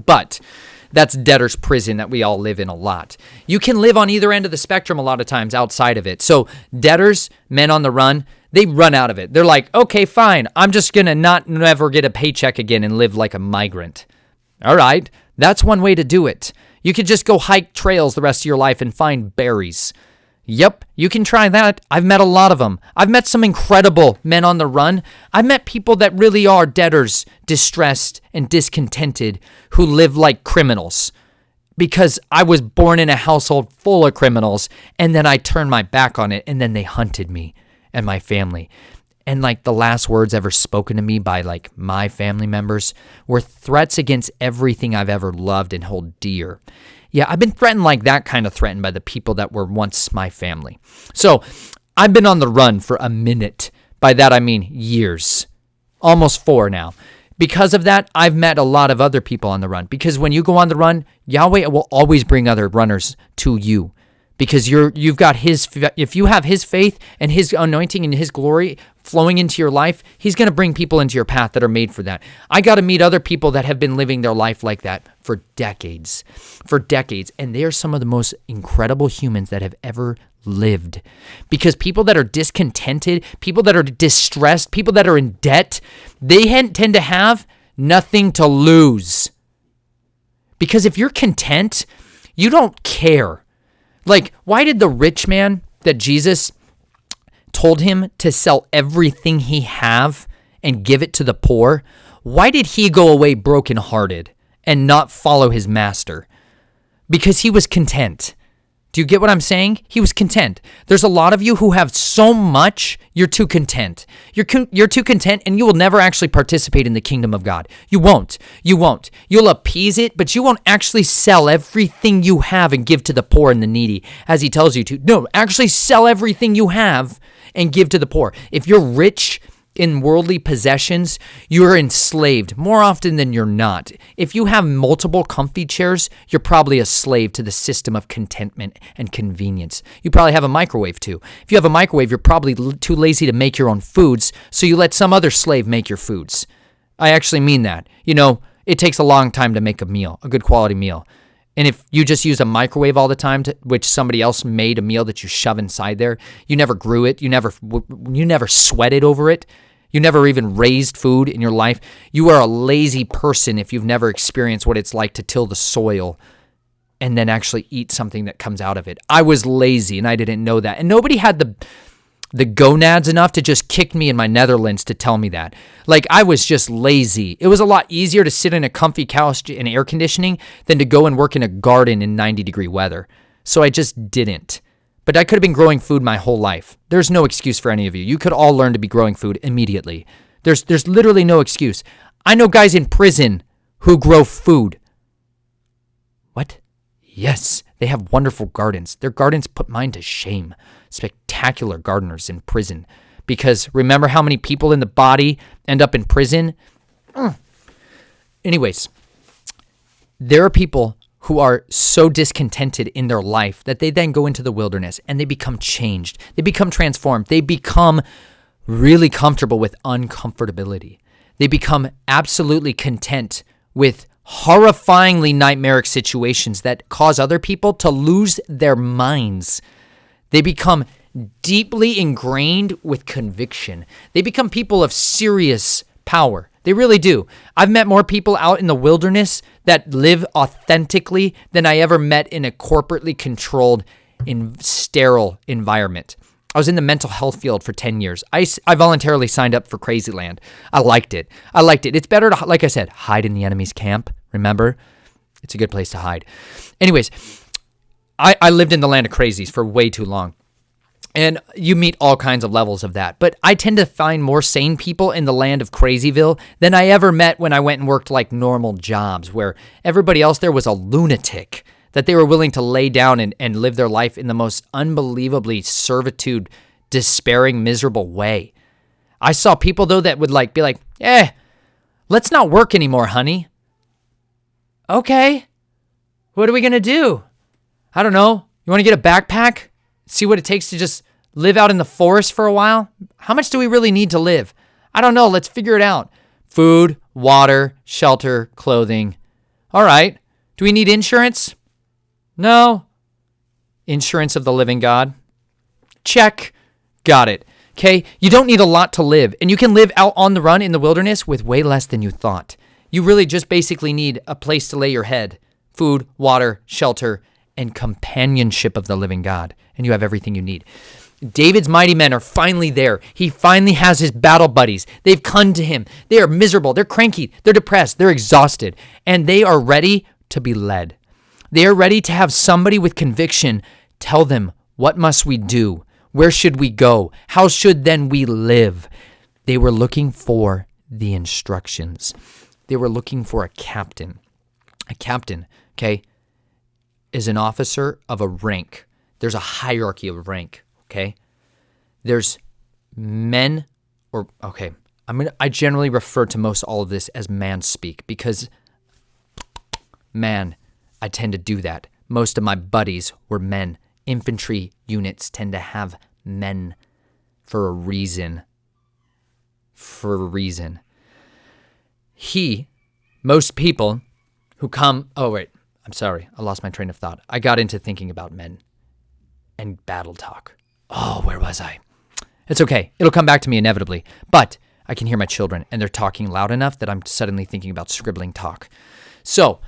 But that's debtor's prison that we all live in a lot. You can live on either end of the spectrum a lot of times outside of it. So debtors, men on the run, they run out of it. They're like, okay, fine. I'm just going to never get a paycheck again and live like a migrant. All right. That's one way to do it. You could just go hike trails the rest of your life and find berries. Yep, you can try that. I've met a lot of them. I've met some incredible men on the run. I've met people that really are debtors, distressed and discontented, who live like criminals. Because I was born in a household full of criminals, and then I turned my back on it, and then they hunted me and my family. And like the last words ever spoken to me by like my family members were threats against everything I've ever loved and hold dear. Yeah, I've been threatened like that kind of threatened by the people that were once my family. So I've been on the run for a minute. By that I mean years. Almost 4 now. Because of that, I've met a lot of other people on the run. Because when you go on the run, Yahweh will always bring other runners to you. Because you've got if you have his faith and his anointing and his glory flowing into your life, he's going to bring people into your path that are made for that. I got to meet other people that have been living their life like that for decades. And they are some of the most incredible humans that have ever lived. Because people that are discontented, people that are distressed, people that are in debt, they tend to have nothing to lose. Because if you're content, you don't care. Like, why did the rich man that Jesus told him to sell everything he have and give it to the poor, why did he go away brokenhearted and not follow his master? Because he was content. Do you get what I'm saying? He was content. There's a lot of you who have so much, you're too content. You're too content, and you will never actually participate in the kingdom of God. You won't. You'll appease it, but you won't actually sell everything you have and give to the poor and the needy, as he tells you to. No, actually sell everything you have and give to the poor. If you're rich in worldly possessions, you're enslaved more often than you're not. If you have multiple comfy chairs, you're probably a slave to the system of contentment and convenience. You probably have a microwave too. If you have a microwave, you're probably too lazy to make your own foods, so you let some other slave make your foods. I actually mean that. It takes a long time to make a meal, a good quality meal. And if you just use a microwave all the time, which somebody else made a meal that you shove inside there, you never grew it, you never sweated over it, you never even raised food in your life, you are a lazy person if you've never experienced what it's like to till the soil and then actually eat something that comes out of it. I was lazy and I didn't know that. And nobody had the gonads enough to just kick me in my Netherlands to tell me that. Like, I was just lazy. It was a lot easier to sit in a comfy couch in air conditioning than to go and work in a garden in 90-degree weather. So I just didn't. But I could have been growing food my whole life. There's no excuse for any of you. You could all learn to be growing food immediately. There's literally no excuse. I know guys in prison who grow food. What? Yes, they have wonderful gardens. Their gardens put mine to shame. Spectacular gardeners in prison. Because remember how many people in the body end up in prison? Anyways, There are people who are so discontented in their life that they then go into the wilderness and they become changed. They become transformed. They become really comfortable with uncomfortability. They become absolutely content with horrifyingly nightmaric situations that cause other people to lose their minds. They become deeply ingrained with conviction. They become people of serious power. They really do. I've met more people out in the wilderness that live authentically than I ever met in a corporately controlled, sterile environment. I was in the mental health field for 10 years. I voluntarily signed up for Crazyland. I liked it. It's better to, like I said, hide in the enemy's camp. Remember? It's a good place to hide. Anyways, I lived in the land of crazies for way too long. And you meet all kinds of levels of that. But I tend to find more sane people in the land of Crazyville than I ever met when I went and worked like normal jobs, where everybody else there was a lunatic that they were willing to lay down and live their life in the most unbelievably servitude, despairing, miserable way. I saw people, though, that would be like, let's not work anymore, honey. Okay. What are we going to do? I don't know. You want to get a backpack? See what it takes to just live out in the forest for a while? How much do we really need to live? I don't know. Let's figure it out. Food, water, shelter, clothing. All right. Do we need insurance? No. Insurance of the living God? Check. Got it. Okay? You don't need a lot to live, and you can live out on the run in the wilderness with way less than you thought. You really just basically need a place to lay your head, food, water, shelter, and companionship of the living God, and you have everything you need. David's mighty men are finally there. He finally has his battle buddies. They've come to him. They are miserable. They're cranky. They're depressed. They're exhausted, and they are ready to be led. They are ready to have somebody with conviction tell them, what must we do? Where should we go? How should then we live? They were looking for the instructions. They were looking for a captain. A captain, okay, is an officer of a rank. There's a hierarchy of rank, okay? There's men, I generally refer to most all of this as man speak because, man, I tend to do that. Most of my buddies were men. Infantry units tend to have men for a reason. Most people who come, I'm sorry, I lost my train of thought. I got into thinking about men and battle talk. Oh, where was I? It's okay. It'll come back to me inevitably. But I can hear my children, and they're talking loud enough that I'm suddenly thinking about scribbling talk. So,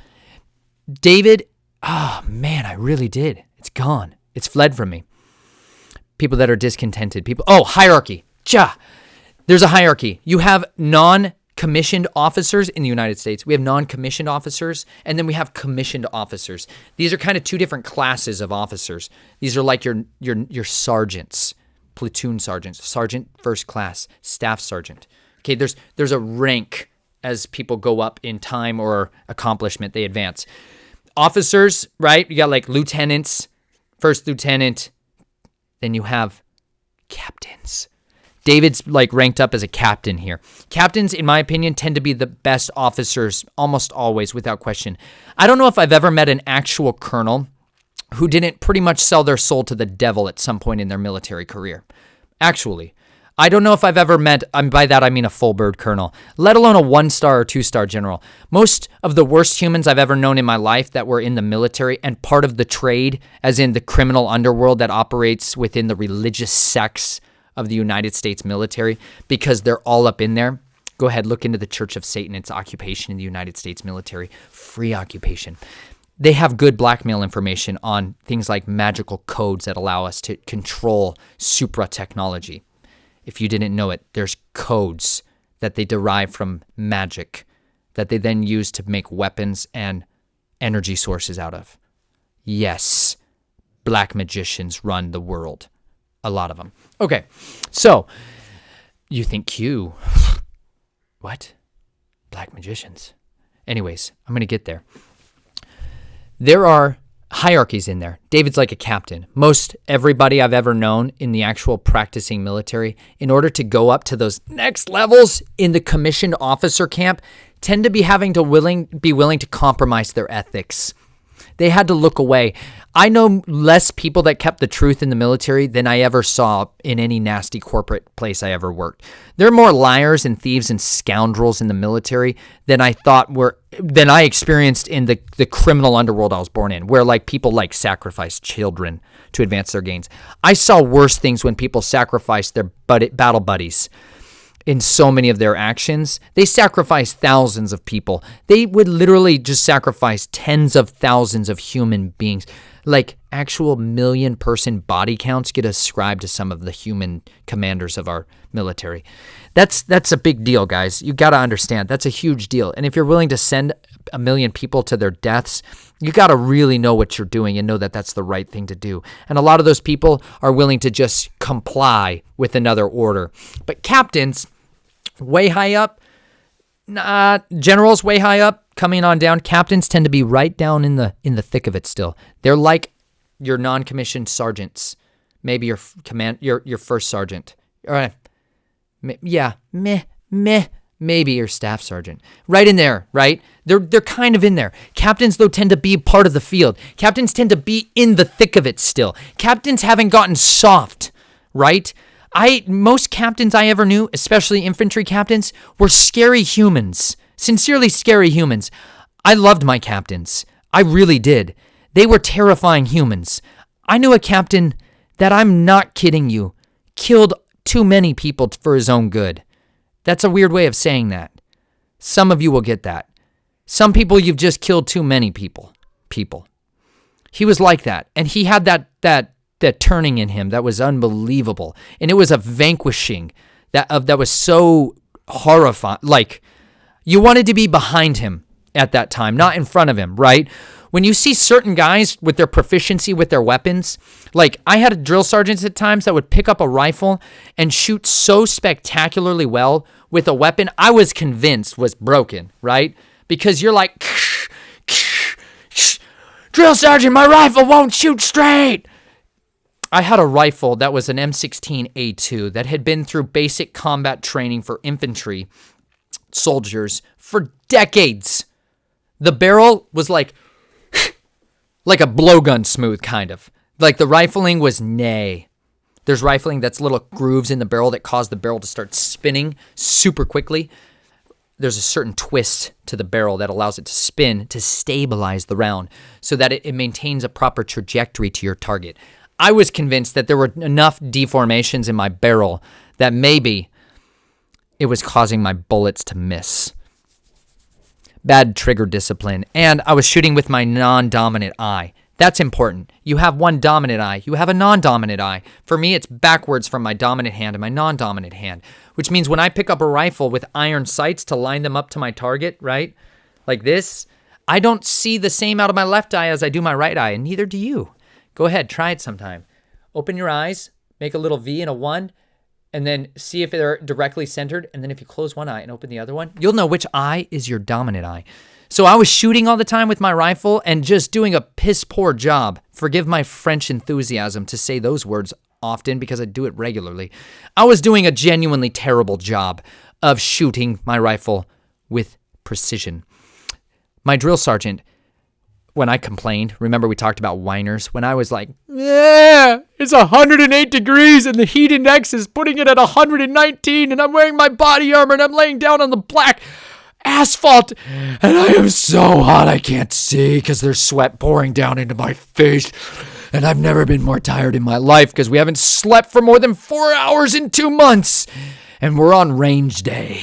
David, I really did. It's gone. It's fled from me. People that are discontented. Hierarchy. There's a hierarchy. You have non-commissioned officers in the United States. We have non-commissioned officers, and then we have commissioned officers. These are kind of two different classes of officers. These are like your sergeants, platoon sergeants, sergeant first class, staff sergeant. Okay, there's a rank as people go up in time or accomplishment, they advance. Officers, right? You got like lieutenants, first lieutenant, then you have captains. David's ranked up as a captain here. Captains, in my opinion, tend to be the best officers almost always, without question. I don't know if I've ever met an actual colonel who didn't pretty much sell their soul to the devil at some point in their military career. Actually, I don't know if I've ever met, by that I mean a full bird colonel, let alone a 1-star or 2-star general. Most of the worst humans I've ever known in my life that were in the military and part of the trade, as in the criminal underworld that operates within the religious sects of the United States military, because they're all up in there. Go ahead, look into the Church of Satan, its occupation in the United States military. Free occupation. They have good blackmail information on things like magical codes that allow us to control supra technology. If you didn't know it, there's codes that they derive from magic that they then use to make weapons and energy sources out of. Yes, black magicians run the world. A lot of them. Okay, so you think Q. What? Black magicians. Anyways, I'm going to get there. There are hierarchies in there. David's like a captain. Most everybody I've ever known in the actual practicing military, in order to go up to those next levels in the commissioned officer camp, tend to be having to be willing to compromise their ethics. They had to look away. I know less people that kept the truth in the military than I ever saw in any nasty corporate place I ever worked. There are more liars and thieves and scoundrels in the military than I experienced in the criminal underworld I was born in, where like people like sacrifice children to advance their gains. I saw worse things when people sacrificed their battle buddies. In so many of their actions, they sacrificed thousands of people. They would literally just sacrifice tens of thousands of human beings. Like actual million-person body counts get ascribed to some of the human commanders of our military. That's a big deal, guys. You got to understand. That's a huge deal. And if you're willing to send 1 million people to their deaths, you got to really know what you're doing and know that that's the right thing to do. And a lot of those people are willing to just comply with another order. But captains, way high up, generals way high up, coming on down, captains tend to be right down in the thick of it still. They're like your non-commissioned sergeants, maybe your first sergeant. All right. Maybe your staff sergeant. Right in there, right? They're kind of in there. Captains, though, tend to be part of the field. Captains tend to be in the thick of it still. Captains haven't gotten soft, right? Most captains I ever knew, especially infantry captains, were scary humans. Sincerely scary humans. I loved my captains. I really did. They were terrifying humans. I knew a captain that, I'm not kidding you, killed too many people for his own good. That's a weird way of saying that. Some of you will get that. Some people, you've just killed too many people. He was like that. And he had that turning in him that was unbelievable. And it was a vanquishing that was so horrifying. Like, you wanted to be behind him at that time, not in front of him, right? When you see certain guys with their proficiency with their weapons, like I had drill sergeants at times that would pick up a rifle and shoot so spectacularly well with a weapon I was convinced was broken, right? Because you're like, drill sergeant, my rifle won't shoot straight. I had a rifle that was an M16A2 that had been through basic combat training for infantry soldiers for decades. The barrel was like a blowgun smooth, kind of. Like the rifling was nay. There's rifling that's little grooves in the barrel that cause the barrel to start spinning super quickly. There's a certain twist to the barrel that allows it to spin to stabilize the round so that it maintains a proper trajectory to your target. I was convinced that there were enough deformations in my barrel that maybe it was causing my bullets to miss. Bad trigger discipline. And I was shooting with my non-dominant eye. That's important. You have one dominant eye. You have a non-dominant eye. For me, it's backwards from my dominant hand and my non-dominant hand, which means when I pick up a rifle with iron sights to line them up to my target, right, like this, I don't see the same out of my left eye as I do my right eye, and neither do you. Go ahead, try it sometime. Open your eyes, make a little V and a 1, and then see if they're directly centered. And then if you close one eye and open the other one, you'll know which eye is your dominant eye. So I was shooting all the time with my rifle and just doing a piss poor job. Forgive my French enthusiasm to say those words often because I do it regularly. I was doing a genuinely terrible job of shooting my rifle with precision. My drill sergeant, when I complained, remember we talked about whiners, when I was like, yeah, it's 108 degrees and the heat index is putting it at 119 and I'm wearing my body armor and I'm laying down on the black asphalt and I am so hot I can't see because there's sweat pouring down into my face and I've never been more tired in my life because we haven't slept for more than 4 hours in 2 months and we're on range day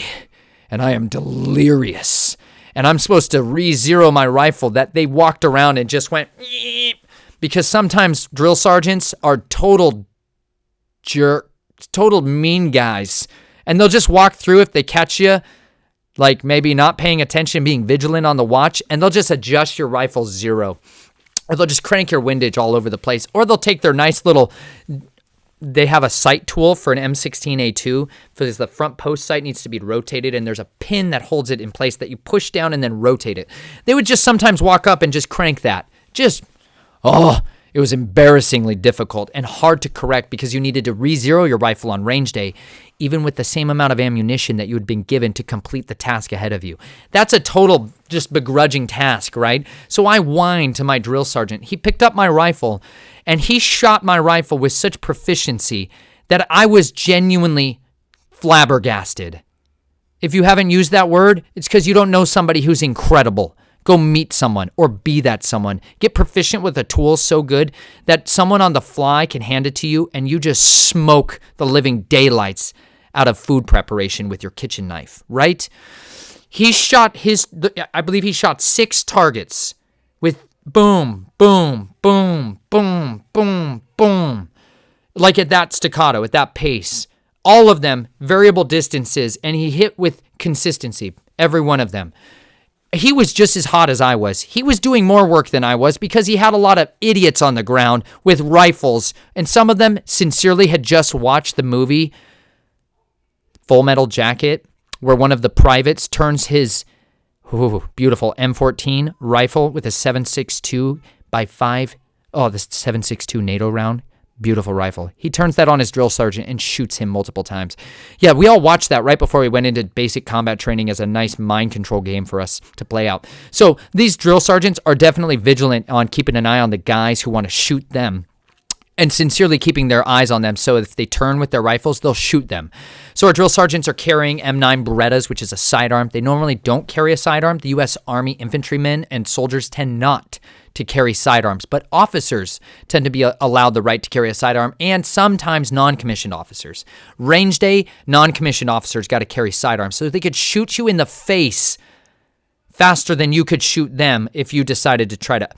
and I am delirious. And I'm supposed to re-zero my rifle that they walked around and just went, eep, because sometimes drill sergeants are total mean guys. And they'll just walk through if they catch you, like maybe not paying attention, being vigilant on the watch, and they'll just adjust your rifle 0. Or they'll just crank your windage all over the place. Or they'll take their nice little... They have a sight tool for an M16A2 because the front post sight needs to be rotated and there's a pin that holds it in place that you push down and then rotate it. They would just sometimes walk up and just crank that. It was embarrassingly difficult and hard to correct because you needed to re-zero your rifle on range day, even with the same amount of ammunition that you had been given to complete the task ahead of you. That's a total just begrudging task, right? So I whined to my drill sergeant. He picked up my rifle and he shot my rifle with such proficiency that I was genuinely flabbergasted. If you haven't used that word, it's because you don't know somebody who's incredible. Go meet someone or be that someone. Get proficient with a tool so good that someone on the fly can hand it to you and you just smoke the living daylights out of food preparation with your kitchen knife, right? He shot I believe he shot 6 targets with boom, boom, boom, boom, boom, boom. Like at that staccato, at that pace. All of them variable distances, and he hit with consistency, every one of them. He was just as hot as I was. He was doing more work than I was because he had a lot of idiots on the ground with rifles, and some of them sincerely had just watched the movie Full Metal Jacket, where one of the privates turns his beautiful M14 rifle with a 7.62 by 5. Oh, the 7.62 NATO round. Beautiful rifle. He turns that on his drill sergeant and shoots him multiple times. Yeah, we all watched that right before we went into basic combat training as a nice mind control game for us to play out. So these drill sergeants are definitely vigilant on keeping an eye on the guys who want to shoot them and sincerely keeping their eyes on them, so if they turn with their rifles, they'll shoot them. So our drill sergeants are carrying M9 Berettas, which is a sidearm. They normally don't carry a sidearm. The U.S. Army infantrymen and soldiers tend not to carry sidearms, but officers tend to be allowed the right to carry a sidearm, and sometimes non-commissioned officers. Range day, non-commissioned officers got to carry sidearms so they could shoot you in the face faster than you could shoot them if you decided to try to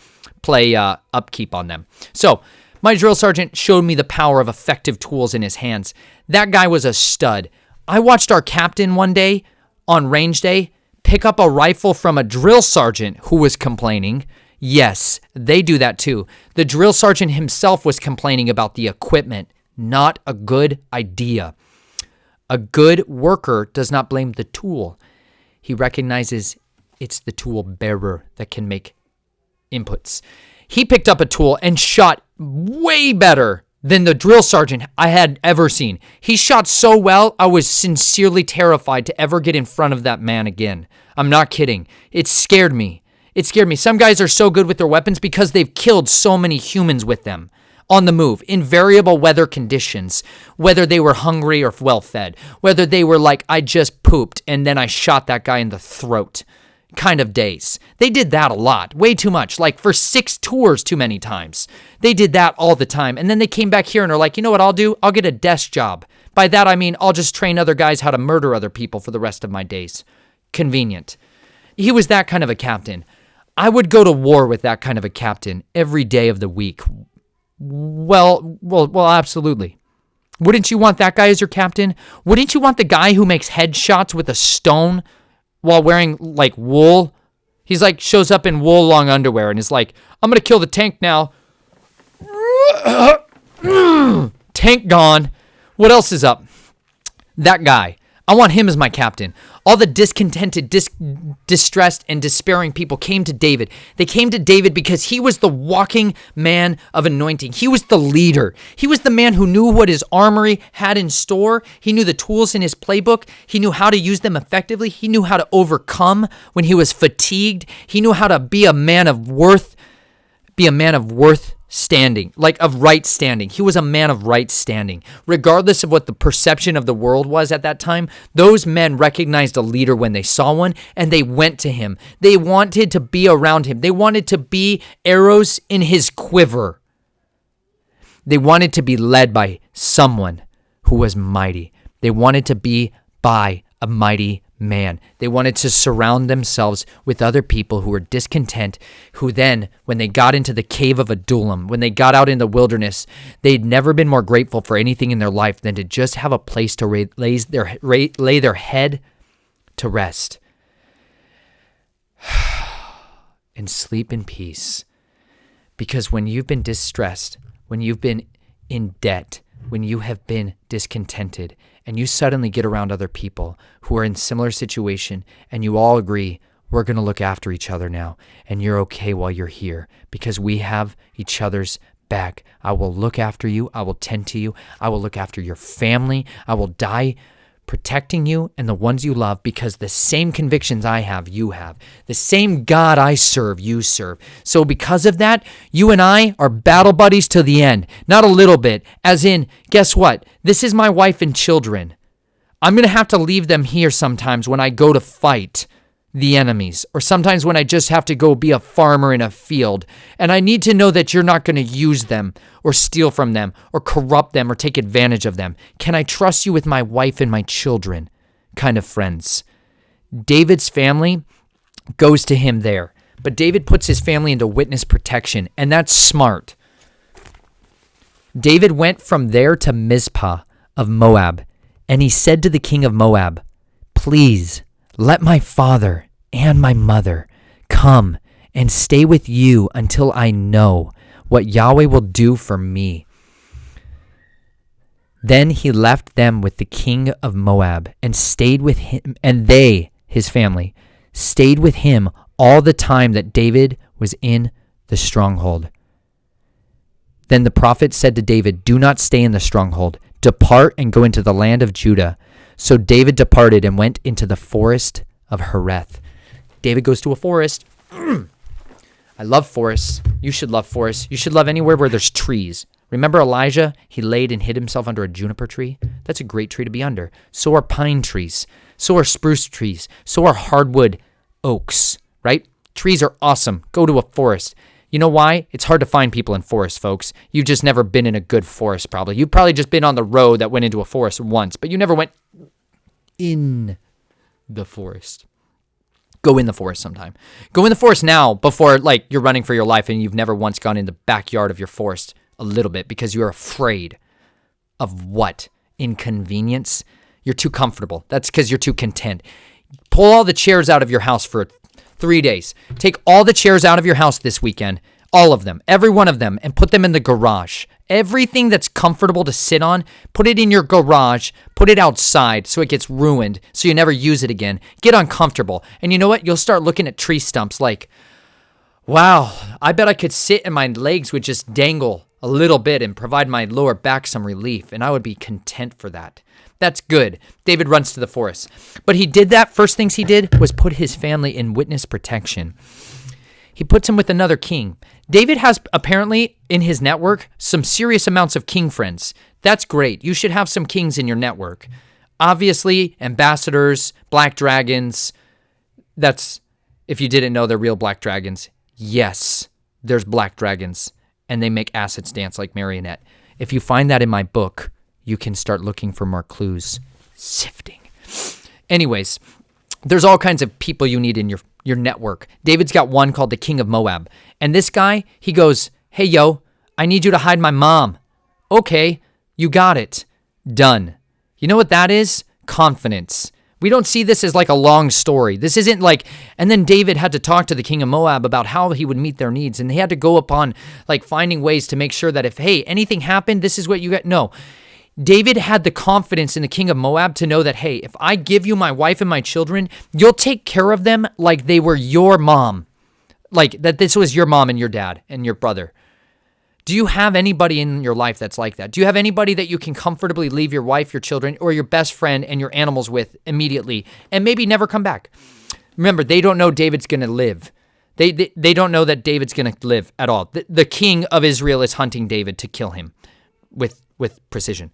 play upkeep on them. So my drill sergeant showed me the power of effective tools in his hands. That guy was a stud. I watched our captain one day on range day pick up a rifle from a drill sergeant who was complaining. Yes, they do that too. The drill sergeant himself was complaining about the equipment. Not a good idea. A good worker does not blame the tool. He recognizes it's the tool bearer that can make inputs. He picked up a tool and shot way better than the drill sergeant I had ever seen. He shot so well, I was sincerely terrified to ever get in front of that man again. I'm not kidding. It scared me. It scared me. Some guys are so good with their weapons because they've killed so many humans with them on the move, in variable weather conditions, whether they were hungry or well-fed, whether they were like, I just pooped and then I shot that guy in the throat kind of days. They did that a lot, way too much, like for 6 tours too many times. They did that all the time. And then they came back here and are like, you know what I'll do? I'll get a desk job. By that, I mean, I'll just train other guys how to murder other people for the rest of my days. Convenient. He was that kind of a captain. I would go to war with that kind of a captain every day of the week. Well, absolutely. Wouldn't you want that guy as your captain? Wouldn't you want the guy who makes headshots with a stone while wearing like wool? He's like, shows up in wool long underwear and is like, I'm going to kill the tank now. Tank gone. What else is up? That guy. I want him as my captain. All the discontented, distressed, and despairing people came to David. They came to David because he was the walking man of anointing. He was the leader. He was the man who knew what his armory had in store. He knew the tools in his playbook. He knew how to use them effectively. He knew how to overcome when he was fatigued. He knew how to be a man of worth standing, like of right standing. He was a man of right standing. Regardless of what the perception of the world was at that time, those men recognized a leader when they saw one, and they went to him. They wanted to be around him. They wanted to be arrows in his quiver. They wanted to be led by someone who was mighty. They wanted to be by a mighty man. They wanted to surround themselves with other people who were discontent, who then, when they got into the cave of Adullam, when they got out in the wilderness, they'd never been more grateful for anything in their life than to just have a place to lay their head to rest and sleep in peace. Because when you've been distressed, when you've been in debt, when you have been discontented, and you suddenly get around other people who are in similar situation, and you all agree, we're going to look after each other now, and you're okay while you're here because we have each other's back. I will look after you. I will tend to you. I will look after your family. I will die protecting you and the ones you love, because the same convictions I have, you have. The same God I serve, you serve. So because of that, you and I are battle buddies to the end. Not a little bit. As in, guess what? This is my wife and children. I'm going to have to leave them here sometimes when I go to fight the enemies, or sometimes when I just have to go be a farmer in a field. And I need to know that you're not going to use them or steal from them or corrupt them or take advantage of them. Can I trust you with my wife and my children? Kind of friends. David's family goes to him there, but David puts his family into witness protection, and that's smart. David went from there to Mizpah of Moab, and he said to the king of Moab, "Please, let my father and my mother come and stay with you until I know what Yahweh will do for me." Then he left them with the king of Moab and stayed with him, and they, his family, stayed with him all the time that David was in the stronghold. Then the prophet said to David, "Do not stay in the stronghold. Depart and go into the land of Judah." So David departed and went into the forest of Hereth. David goes to a forest. I love forests. You should love forests. You should love anywhere where there's trees. Remember Elijah? He laid and hid himself under a juniper tree. That's a great tree to be under. So are pine trees. So are spruce trees. So are hardwood oaks, right? Trees are awesome. Go to a forest. You know why? It's hard to find people in forests, folks. You've just never been in a good forest, probably. You've probably just been on the road that went into a forest once, but you never went in the forest. Go in the forest sometime. Go in the forest now before, like, you're running for your life and you've never once gone in the backyard of your forest a little bit because you're afraid of what? Inconvenience? You're too comfortable. That's because you're too content. Pull all the chairs out of your house for 3 days. Take all the chairs out of your house this weekend, all of them, every one of them, and put them in the garage. Everything that's comfortable to sit on, put it in your garage, put it outside so it gets ruined, so you never use it again. Get uncomfortable. And you know what? You'll start looking at tree stumps like, wow, I bet I could sit and my legs would just dangle a little bit and provide my lower back some relief, and I would be content for that. That's good. David runs to the forest. But he did that. First things he did was put his family in witness protection. He puts him with another king. David has apparently in his network some serious amounts of king friends. That's great. You should have some kings in your network. Obviously, ambassadors, black dragons. That's, if you didn't know, they're real black dragons. Yes, there's black dragons, and they make assets dance like marionette. If you find that in my book, you can start looking for more clues. Sifting. Anyways, there's all kinds of people you need in your network. David's got one called the King of Moab. And this guy, he goes, "Hey, yo, I need you to hide my mom." "Okay, you got it. Done." You know what that is? Confidence. We don't see this as like a long story. This isn't like, and then David had to talk to the king of Moab about how he would meet their needs. And he had to go upon like finding ways to make sure that if, hey, anything happened, this is what you get. No. David had the confidence in the king of Moab to know that, hey, if I give you my wife and my children, you'll take care of them like they were your mom. Like that this was your mom and your dad and your brother. Do you have anybody in your life that's like that? Do you have anybody that you can comfortably leave your wife, your children, or your best friend and your animals with immediately and maybe never come back? Remember, they don't know David's going to live. They don't know that David's going to live at all. The king of Israel is hunting David to kill him with precision.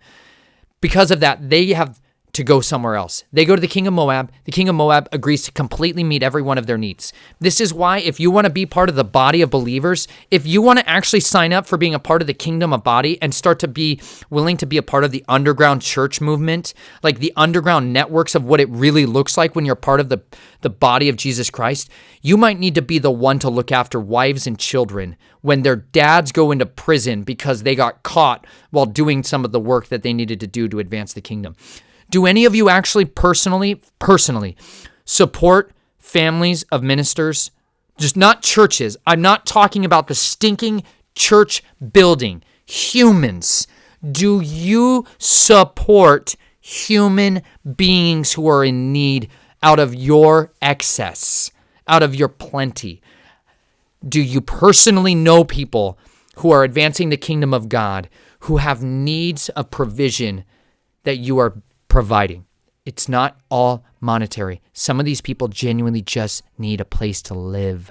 Because of that, they have to go somewhere else. They go to the king of Moab. The king of Moab agrees to completely meet every one of their needs. This is why if you want to be part of the body of believers, if you want to actually sign up for being a part of the kingdom of body and start to be willing to be a part of the underground church movement, like the underground networks of what it really looks like when you're part of the body of Jesus Christ, you might need to be the one to look after wives and children when their dads go into prison because they got caught while doing some of the work that they needed to do to advance the kingdom. Do any of you actually personally support families of ministers? Just not churches. I'm not talking about the stinking church building. Humans. Do you support human beings who are in need out of your excess, out of your plenty? Do you personally know people who are advancing the kingdom of God, who have needs of provision that you are providing. It's not all monetary. Some of these people genuinely just need a place to live.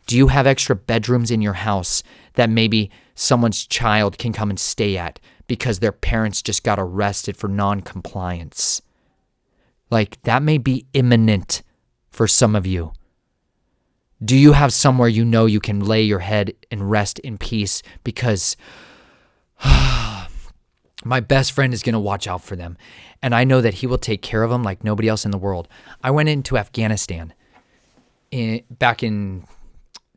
Do you have extra bedrooms in your house that maybe someone's child can come and stay at because their parents just got arrested for non-compliance? Like, that may be imminent for some of you. Do you have somewhere you know you can lay your head and rest in peace because my best friend is going to watch out for them, and I know that he will take care of them like nobody else in the world. I went into Afghanistan back in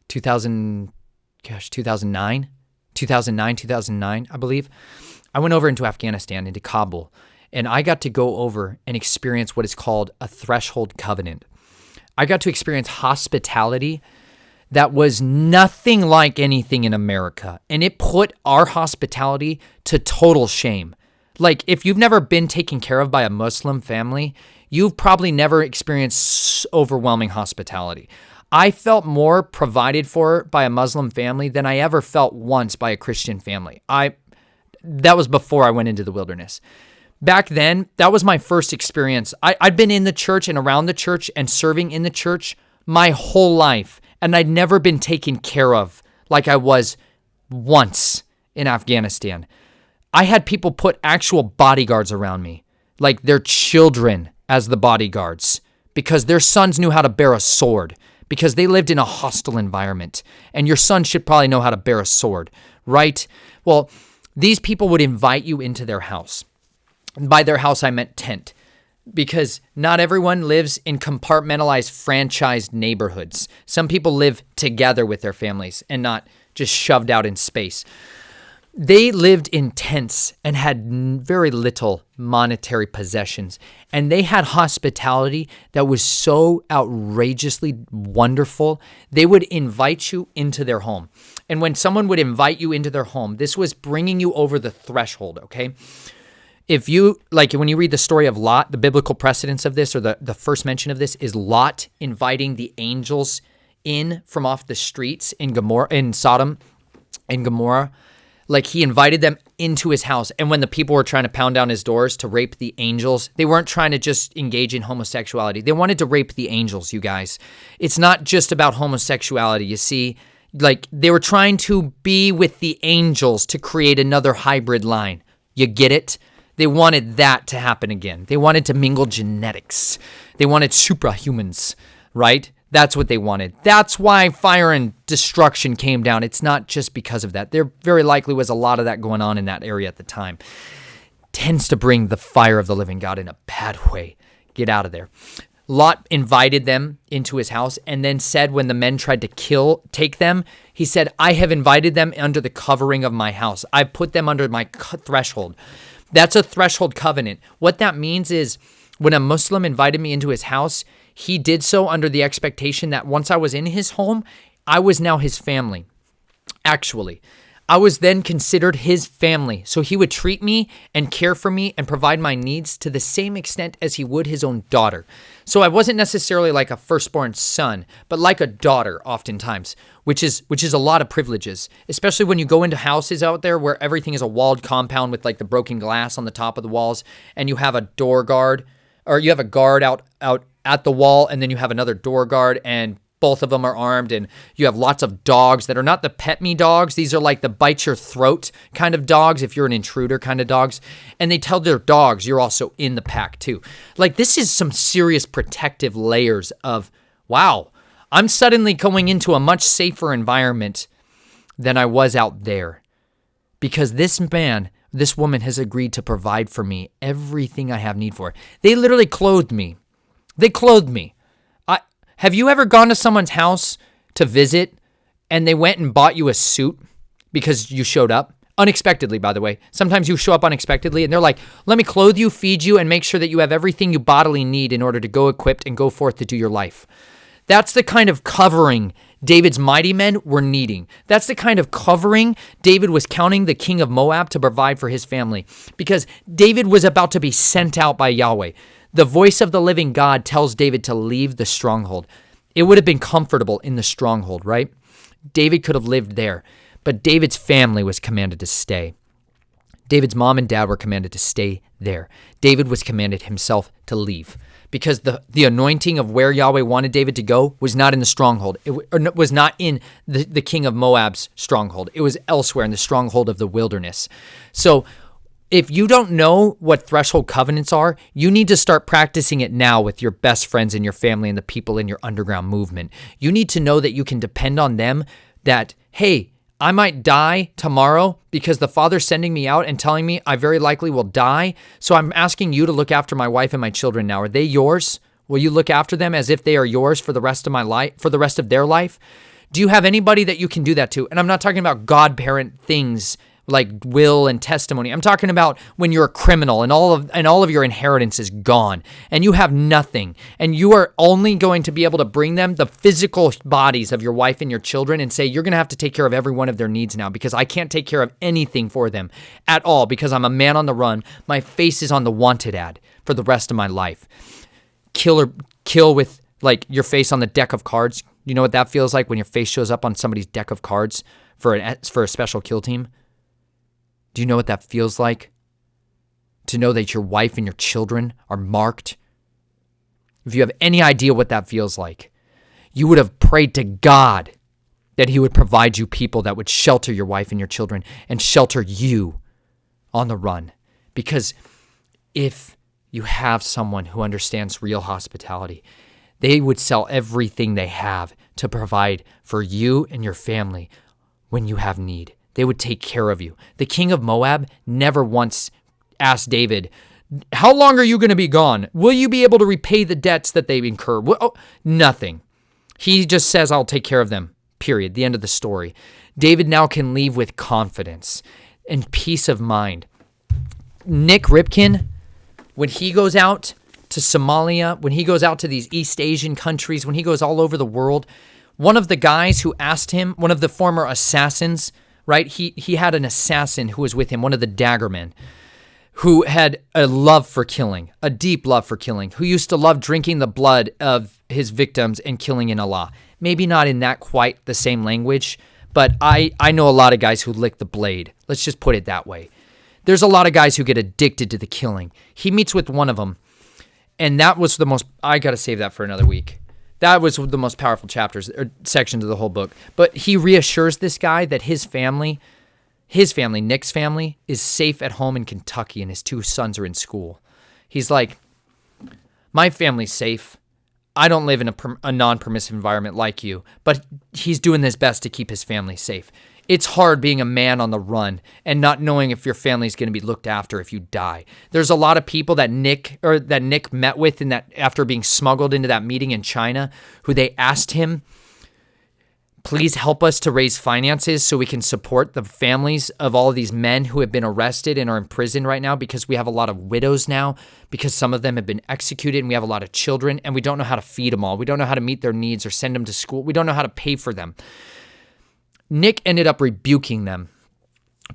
2009, 2009, I believe. I went over into Afghanistan, into Kabul, and I got to go over and experience what is called a threshold covenant. I got to experience hospitality that was nothing like anything in America, and it put our hospitality to total shame. Like, if you've never been taken care of by a Muslim family, you've probably never experienced overwhelming hospitality. I felt more provided for by a Muslim family than I ever felt once by a Christian family. That was before I went into the wilderness. Back then, that was my first experience. I'd been in the church and around the church and serving in the church my whole life, and I'd never been taken care of like I was once in Afghanistan. I had people put actual bodyguards around me, like their children as the bodyguards, because their sons knew how to bear a sword, because they lived in a hostile environment. And your son should probably know how to bear a sword, right? Well, these people would invite you into their house. And by their house, I meant tent, because not everyone lives in compartmentalized, franchised neighborhoods. Some people live together with their families and not just shoved out in space. They lived in tents and had very little monetary possessions, and they had hospitality that was so outrageously wonderful. They would invite you into their home. And when someone would invite you into their home, this was bringing you over the threshold, okay? If you, like when you read the story of Lot, the biblical precedence of this, or the first mention of this, is Lot inviting the angels in from off the streets in Sodom and Gomorrah. Like, he invited them into his house. And when the people were trying to pound down his doors to rape the angels, they weren't trying to just engage in homosexuality. They wanted to rape the angels, you guys. It's not just about homosexuality, you see. Like, they were trying to be with the angels to create another hybrid line. You get it? They wanted that to happen again. They wanted to mingle genetics. They wanted suprahumans, right? That's what they wanted. That's why fire and destruction came down. It's not just because of that. There very likely was a lot of that going on in that area at the time. Tends to bring the fire of the living God in a bad way. Get out of there. Lot invited them into his house and then said when the men tried to take them, he said, I have invited them under the covering of my house. I put them under my threshold. That's a threshold covenant. What that means is when a Muslim invited me into his house, he did so under the expectation that once I was in his home, I was now his family. Actually, I was then considered his family. So he would treat me and care for me and provide my needs to the same extent as he would his own daughter. So I wasn't necessarily like a firstborn son, but like a daughter oftentimes, which is a lot of privileges, especially when you go into houses out there where everything is a walled compound with like the broken glass on the top of the walls, and you have a door guard, or you have a guard out at the wall, and then you have another door guard, and both of them are armed, and you have lots of dogs that are not the pet me dogs. These are like the bite your throat kind of dogs, if you're an intruder kind of dogs. And they tell their dogs you're also in the pack too. Like, this is some serious protective layers of, wow, I'm suddenly going into a much safer environment than I was out there. Because this woman has agreed to provide for me everything I have need for. They literally clothed me. They clothed me. Have you ever gone to someone's house to visit and they went and bought you a suit because you showed up? Unexpectedly, by the way. Sometimes you show up unexpectedly and they're like, let me clothe you, feed you, and make sure that you have everything you bodily need in order to go equipped and go forth to do your life. That's the kind of covering David's mighty men were needing. That's the kind of covering David was counting the king of Moab to provide for his family, because David was about to be sent out by Yahweh. The voice of the living God tells David to leave the stronghold. It would have been comfortable in the stronghold, right? David could have lived there. but David's family was commanded to stay. David's mom and dad were commanded to stay there. David was commanded himself to leave because the anointing of where Yahweh wanted David to go was not in the stronghold. It was not in the king of Moab's stronghold. It was elsewhere in the stronghold of the wilderness. So if you don't know what threshold covenants are, you need to start practicing it now with your best friends and your family and the people in your underground movement. You need to know that you can depend on them, that, hey, I might die tomorrow because the Father's sending me out and telling me I very likely will die. So I'm asking you to look after my wife and my children now. Are they yours? Will you look after them as if they are yours for the rest of my life, for the rest of their life? Do you have anybody that you can do that to? And I'm not talking about godparent things like will and testimony. I'm talking about when you're a criminal and all of your inheritance is gone and you have nothing, and you are only going to be able to bring them the physical bodies of your wife and your children and say, you're going to have to take care of every one of their needs now because I can't take care of anything for them at all because I'm a man on the run. My face is on the wanted ad for the rest of my life. Kill with like your face on the deck of cards. You know what that feels like when your face shows up on somebody's deck of cards for a special kill team? Do you know what that feels like? To know that your wife and your children are marked? If you have any idea what that feels like, you would have prayed to God that he would provide you people that would shelter your wife and your children and shelter you on the run. Because if you have someone who understands real hospitality, they would sell everything they have to provide for you and your family when you have need. They would take care of you. The king of Moab never once asked David, how long are you going to be gone? Will you be able to repay the debts that they incur? Nothing. He just says, I'll take care of them, period. The end of the story. David now can leave with confidence and peace of mind. Nick Ripkin, when he goes out to Somalia, when he goes out to these East Asian countries, when he goes all over the world, one of the guys who asked him, one of the former assassins, right? He had an assassin who was with him, one of the Daggermen, who had a love for killing, a deep love for killing, who used to love drinking the blood of his victims and killing in Allah. Maybe not in that quite the same language, but I know a lot of guys who lick the blade. Let's just put it that way. There's a lot of guys who get addicted to the killing. He meets with one of them, and that was the most, I got to save that for another week. That was the most powerful chapters or sections of the whole book. But he reassures this guy that his family, Nick's family, is safe at home in Kentucky and his two sons are in school. He's like, my family's safe. I don't live in a non-permissive environment like you, but he's doing his best to keep his family safe. It's hard being a man on the run and not knowing if your family's going to be looked after if you die. There's a lot of people that Nick met with in that after being smuggled into that meeting in China, who they asked him, please help us to raise finances so we can support the families of all of these men who have been arrested and are in prison right now, because we have a lot of widows now, because some of them have been executed, and we have a lot of children, and we don't know how to feed them all. We don't know how to meet their needs or send them to school. We don't know how to pay for them. Nick ended up rebuking them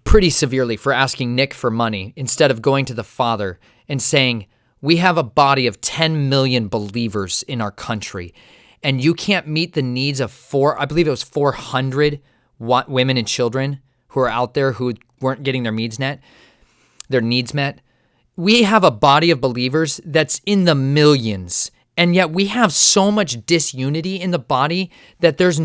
pretty severely for asking Nick for money instead of going to the Father and saying, we have a body of 10 million believers in our country, and you can't meet the needs of 400 women and children who are out there who weren't getting their needs met. We have a body of believers that's in the millions. And yet we have so much disunity in the body that there's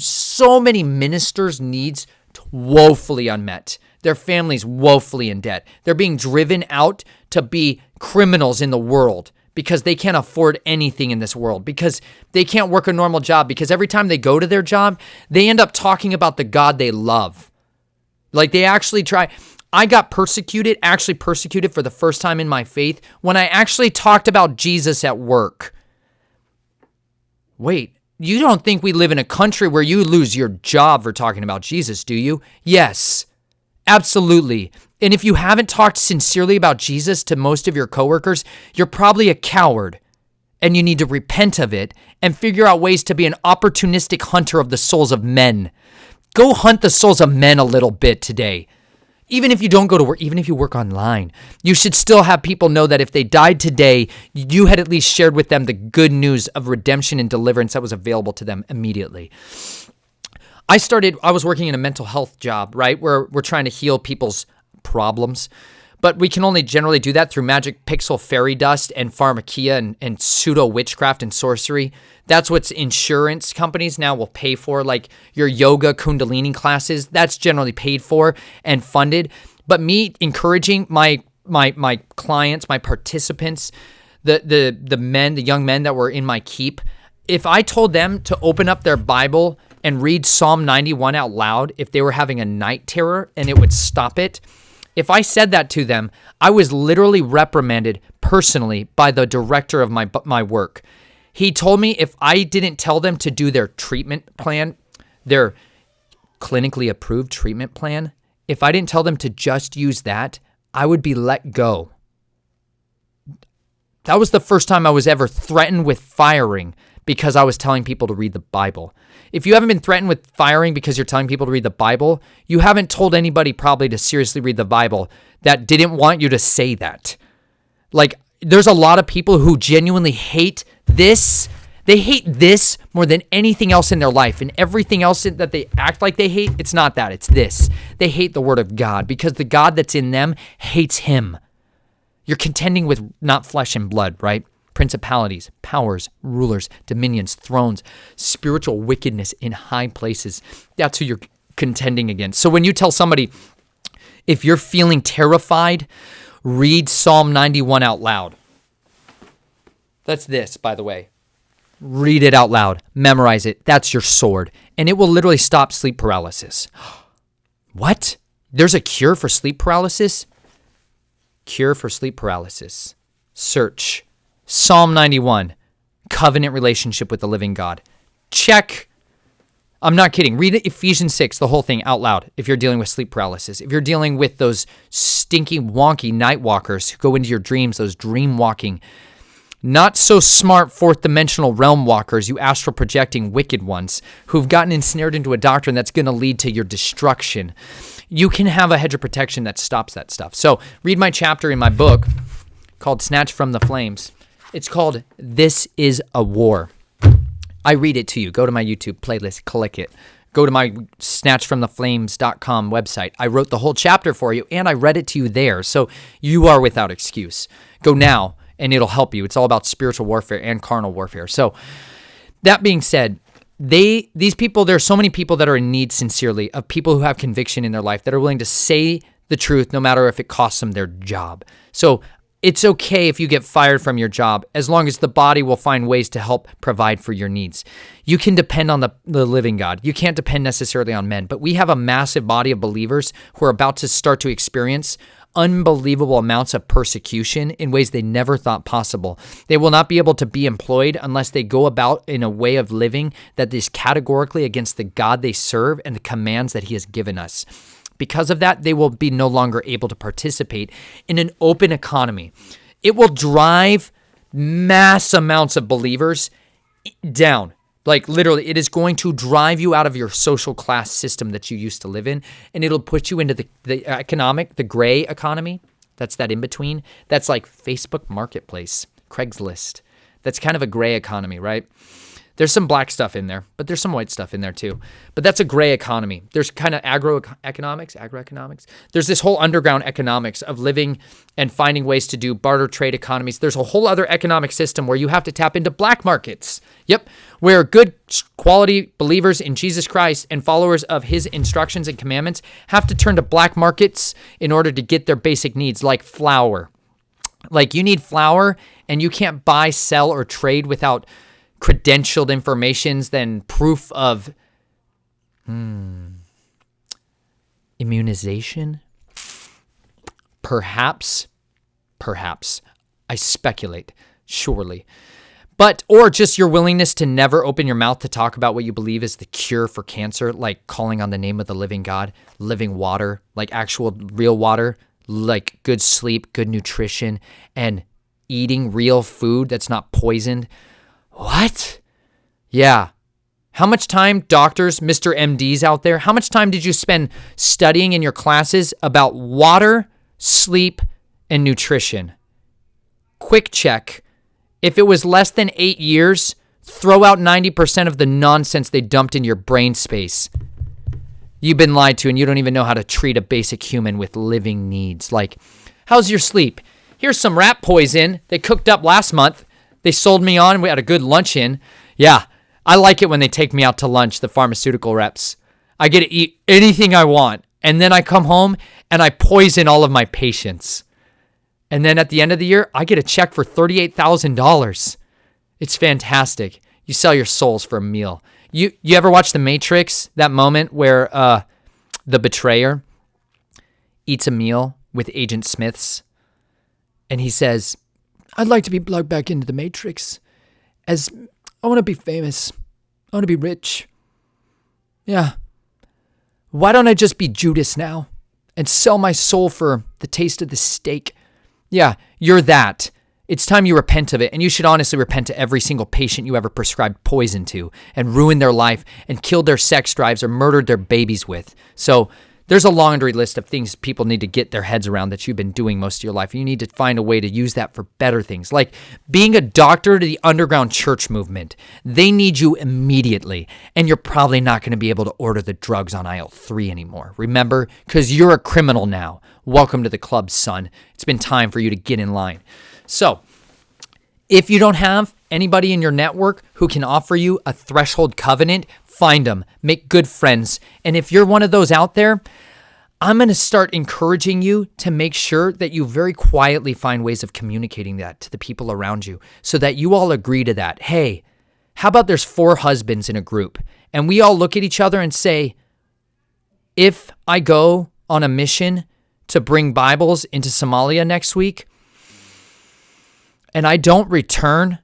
so many ministers' needs woefully unmet. Their families woefully in debt. They're being driven out to be criminals in the world because they can't afford anything in this world, because they can't work a normal job, because every time they go to their job, they end up talking about the God they love. Like they actually try. I got persecuted for the first time in my faith when I actually talked about Jesus at work. Wait, you don't think we live in a country where you lose your job for talking about Jesus, do you? Yes, absolutely. And if you haven't talked sincerely about Jesus to most of your coworkers, you're probably a coward, and you need to repent of it and figure out ways to be an opportunistic hunter of the souls of men. Go hunt the souls of men a little bit today. Even if you don't go to work, even if you work online, you should still have people know that if they died today, you had at least shared with them the good news of redemption and deliverance that was available to them immediately. I was working in a mental health job, right? Where we're trying to heal people's problems. But we can only generally do that through magic pixel fairy dust and pharmakia and pseudo witchcraft and sorcery. That's what insurance companies now will pay for, like your yoga kundalini classes. That's generally paid for and funded. But me encouraging my clients, my participants, the young men that were in my keep, if I told them to open up their Bible and read Psalm 91 out loud if they were having a night terror and it would stop it, if I said that to them, I was literally reprimanded personally by the director of my work. He told me if I didn't tell them to do their treatment plan, their clinically approved treatment plan, if I didn't tell them to just use that, I would be let go. That was the first time I was ever threatened with firing because I was telling people to read the Bible. If you haven't been threatened with firing because you're telling people to read the Bible, you haven't told anybody probably to seriously read the Bible that didn't want you to say that. Like, there's a lot of people who genuinely hate this. They hate this more than anything else in their life, and everything else that they act like they hate, it's not that, it's this. They hate the Word of God because the God that's in them hates Him. You're contending with not flesh and blood, right? Principalities, powers, rulers, dominions, thrones, spiritual wickedness in high places. That's who you're contending against. So when you tell somebody, if you're feeling terrified, read Psalm 91 out loud. That's this, by the way. Read it out loud. Memorize it. That's your sword. And it will literally stop sleep paralysis. What? There's a cure for sleep paralysis? Cure for sleep paralysis. Search Psalm 91, covenant relationship with the living God. Check. I'm not kidding. Read Ephesians 6, the whole thing out loud if you're dealing with sleep paralysis. If you're dealing with those stinky, wonky night walkers who go into your dreams, those dream walking, not so smart fourth dimensional realm walkers, you astral projecting wicked ones who've gotten ensnared into a doctrine that's going to lead to your destruction. You can have a hedge of protection that stops that stuff. So read my chapter in my book called Snatched from the Flames. It's called This is a War. I read it to you. Go to my YouTube playlist, click it. Go to my snatchedfromtheflames.com website. I wrote the whole chapter for you, and I read it to you there, so you are without excuse. Go now, and it'll help you. It's all about spiritual warfare and carnal warfare. So that being said, these people, there are so many people that are in need sincerely of people who have conviction in their life that are willing to say the truth no matter if it costs them their job. So it's okay if you get fired from your job as long as the body will find ways to help provide for your needs. You can depend on the living God. You can't depend necessarily on men, but we have a massive body of believers who are about to start to experience unbelievable amounts of persecution in ways they never thought possible. They will not be able to be employed unless they go about in a way of living that is categorically against the God they serve and the commands that He has given us. Because of that, they will be no longer able to participate in an open economy. It will drive mass amounts of believers down. Like literally, it is going to drive you out of your social class system that you used to live in, and it'll put you into the gray economy. That's that in between. That's like Facebook Marketplace, Craigslist. That's kind of a gray economy, right? There's some black stuff in there, but there's some white stuff in there too. But that's a gray economy. There's kind of agroeconomics. There's this whole underground economics of living and finding ways to do barter trade economies. There's a whole other economic system where you have to tap into black markets. Yep, where good quality believers in Jesus Christ and followers of His instructions and commandments have to turn to black markets in order to get their basic needs, like flour. Like you need flour, and you can't buy, sell, or trade without credentialed informations, then proof of immunization? Perhaps, I speculate, surely. But, or just your willingness to never open your mouth to talk about what you believe is the cure for cancer, like calling on the name of the living God, living water, like actual real water, like good sleep, good nutrition, and eating real food that's not poisoned. What? Yeah. How much time, doctors, Mr. MDs out there, how much time did you spend studying in your classes about water, sleep, and nutrition? Quick check. If it was less than 8 years, throw out 90% of the nonsense they dumped in your brain space. You've been lied to and you don't even know how to treat a basic human with living needs. Like, how's your sleep? Here's some rat poison they cooked up last month. They sold me on. We had a good lunch in. Yeah, I like it when they take me out to lunch, the pharmaceutical reps. I get to eat anything I want. And then I come home and I poison all of my patients. And then at the end of the year, I get a check for $38,000. It's fantastic. You sell your souls for a meal. You ever watch The Matrix? That moment where the betrayer eats a meal with Agent Smiths, and he says, "I'd like to be plugged back into the Matrix, as I want to be famous. I want to be rich. Yeah. Why don't I just be Judas now and sell my soul for the taste of the steak?" Yeah, you're that. It's time you repent of it, and you should honestly repent to every single patient you ever prescribed poison to and ruined their life and killed their sex drives or murdered their babies with. So there's a laundry list of things people need to get their heads around that you've been doing most of your life. You need to find a way to use that for better things, like being a doctor to the underground church movement. They need you immediately, and you're probably not going to be able to order the drugs on aisle 3 anymore. Remember? Because you're a criminal now. Welcome to the club, son. It's been time for you to get in line. So, if you don't have anybody in your network who can offer you a threshold covenant, find them. Make good friends. And if you're one of those out there, I'm going to start encouraging you to make sure that you very quietly find ways of communicating that to the people around you so that you all agree to that. Hey, how about there's 4 husbands in a group and we all look at each other and say, if I go on a mission to bring Bibles into Somalia next week and I don't return,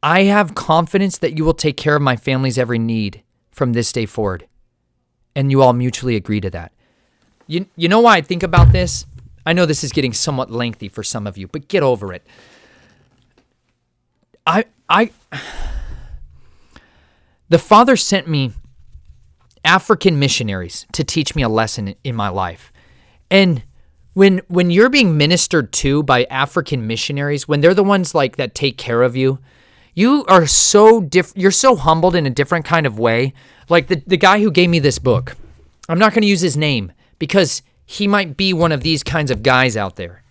I have confidence that you will take care of my family's every need from this day forward. And you all mutually agree to that. You know why I think about this? I know this is getting somewhat lengthy for some of you, but get over it. The Father sent me African missionaries to teach me a lesson in my life. And when you're being ministered to by African missionaries, when they're the ones like that take care of you, you are so you're so humbled in a different kind of way. Like the guy who gave me this book. I'm not going to use his name because he might be one of these kinds of guys out there.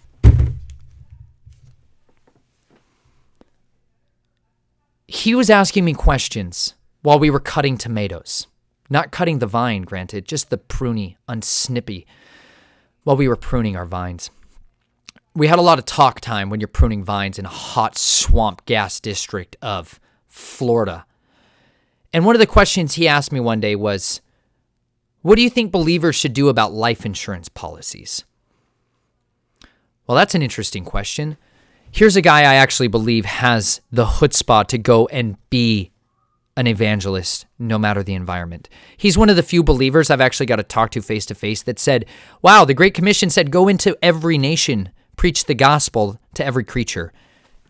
He was asking me questions while we were cutting tomatoes. Not cutting the vine, granted, just the pruny, unsnippy, while we were pruning our vines. We had a lot of talk time when you're pruning vines in a hot swamp gas district of Florida. And one of the questions he asked me one day was, what do you think believers should do about life insurance policies? Well, that's an interesting question. Here's a guy I actually believe has the chutzpah to go and be an evangelist, no matter the environment. He's one of the few believers I've actually got to talk to face that said, wow, the Great Commission said, go into every nation, preach the gospel to every creature.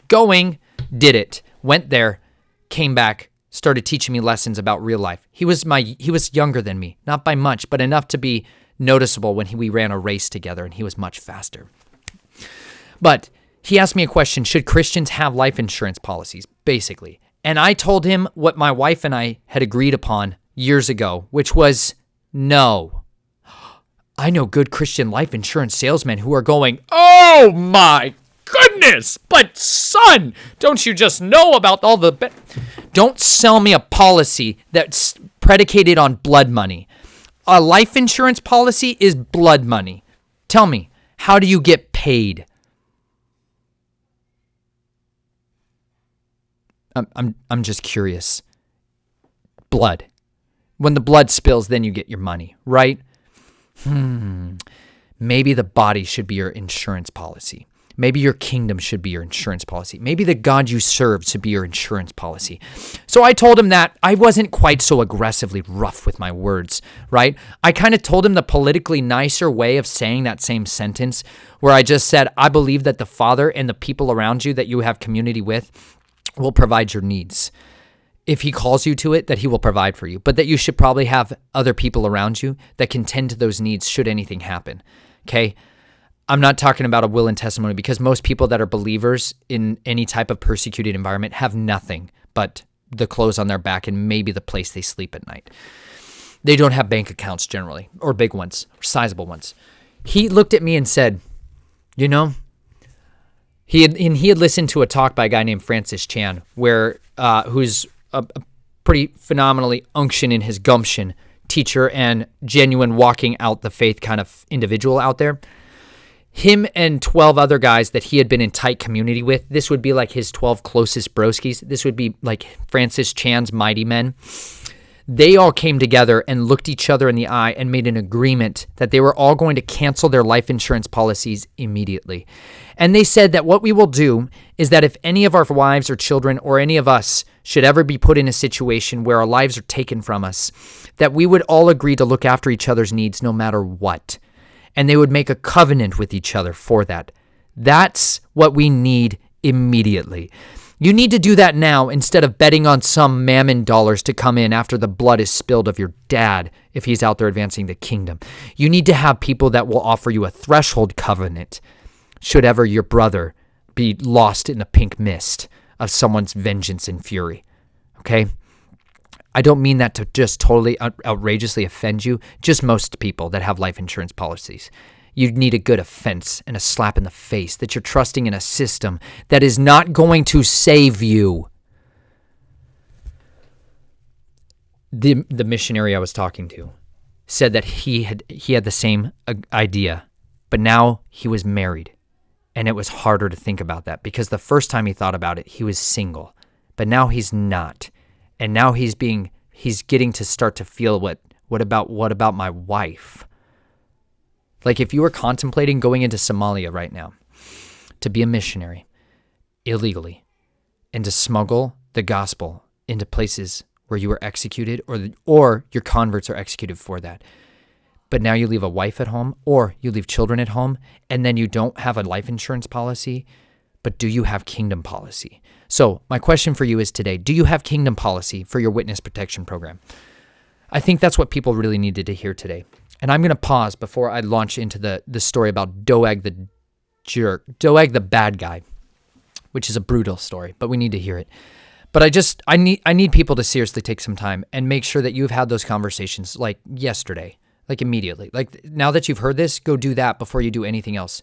Going, did it, went there, came back, started teaching me lessons about real life. He was younger than me, not by much, but enough to be noticeable when we ran a race together, and he was much faster. But he asked me a question, should Christians have life insurance policies, basically? And I told him what my wife and I had agreed upon years ago, which was no. I know good Christian life insurance salesmen who are going, oh my goodness, but son, don't you just know about all the... Don't sell me a policy that's predicated on blood money. A life insurance policy is blood money. Tell me, how do you get paid? I'm just curious. Blood. When the blood spills, then you get your money, right? Maybe the body should be your insurance policy. Maybe your kingdom should be your insurance policy. Maybe the God you serve should be your insurance policy. So I told him that I wasn't quite so aggressively rough with my words, right? I kind of told him the politically nicer way of saying that same sentence, where I just said, I believe that the Father and the people around you that you have community with will provide your needs. If he calls you to it, that he will provide for you, but that you should probably have other people around you that can tend to those needs should anything happen, okay? I'm not talking about a will and testimony, because most people that are believers in any type of persecuted environment have nothing but the clothes on their back and maybe the place they sleep at night. They don't have bank accounts generally, or big ones, or sizable ones. He looked at me and said, you know, he had listened to a talk by a guy named Francis Chan, who's a pretty phenomenally unction in his gumption teacher and genuine walking out the faith kind of individual out there. Him and 12 other guys that he had been in tight community with, this would be like his 12 closest broskies. This would be like Francis Chan's mighty men. They all came together and looked each other in the eye and made an agreement that they were all going to cancel their life insurance policies immediately. And they said that what we will do is that if any of our wives or children or any of us should ever be put in a situation where our lives are taken from us, that we would all agree to look after each other's needs no matter what. And they would make a covenant with each other for that. That's what we need immediately. You need to do that now instead of betting on some mammon dollars to come in after the blood is spilled of your dad if he's out there advancing the kingdom. You need to have people that will offer you a threshold covenant should ever your brother be lost in the pink mist of someone's vengeance and fury. Okay? I don't mean that to just totally outrageously offend you, just most people that have life insurance policies. You need a good offense and a slap in the face that you're trusting in a system that is not going to save you. The missionary I was talking to said that he had the same idea, but now he was married, and it was harder to think about that because the first time he thought about it, he was single, but now he's not, and now he's getting to start to feel what about my wife? Like if you were contemplating going into Somalia right now to be a missionary illegally and to smuggle the gospel into places where you were executed or your converts are executed for that. But now you leave a wife at home or you leave children at home and then you don't have a life insurance policy, but do you have kingdom policy? So my question for you is today, do you have kingdom policy for your witness protection program? I think that's what people really needed to hear today. And I'm going to pause before I launch into the story about Doeg the jerk, Doeg the bad guy, which is a brutal story, but we need to hear it. But I need people to seriously take some time and make sure that you've had those conversations like yesterday, like immediately. Like now that you've heard this, go do that before you do anything else.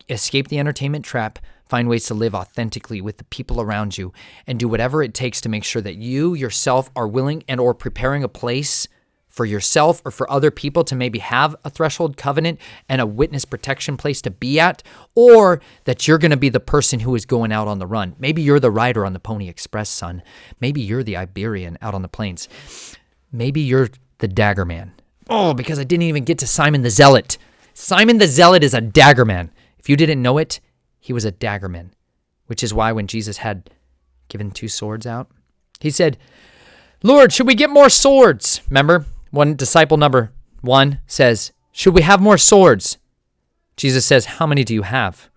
Escape the entertainment trap, find ways to live authentically with the people around you, and do whatever it takes to make sure that you yourself are willing and or preparing a place for yourself or for other people to maybe have a threshold covenant and a witness protection place to be at, or that you're going to be the person who is going out on the run. Maybe you're the rider on the Pony Express, son. Maybe you're the Iberian out on the plains. Maybe you're the Daggerman. Oh, because I didn't even get to Simon the Zealot. Simon the Zealot is a Daggerman. If you didn't know it, he was a Daggerman, which is why when Jesus had given 2 swords out, he said, Lord, should we get more swords? Remember? One disciple number 1 says, should we have more swords? Jesus says, how many do you have?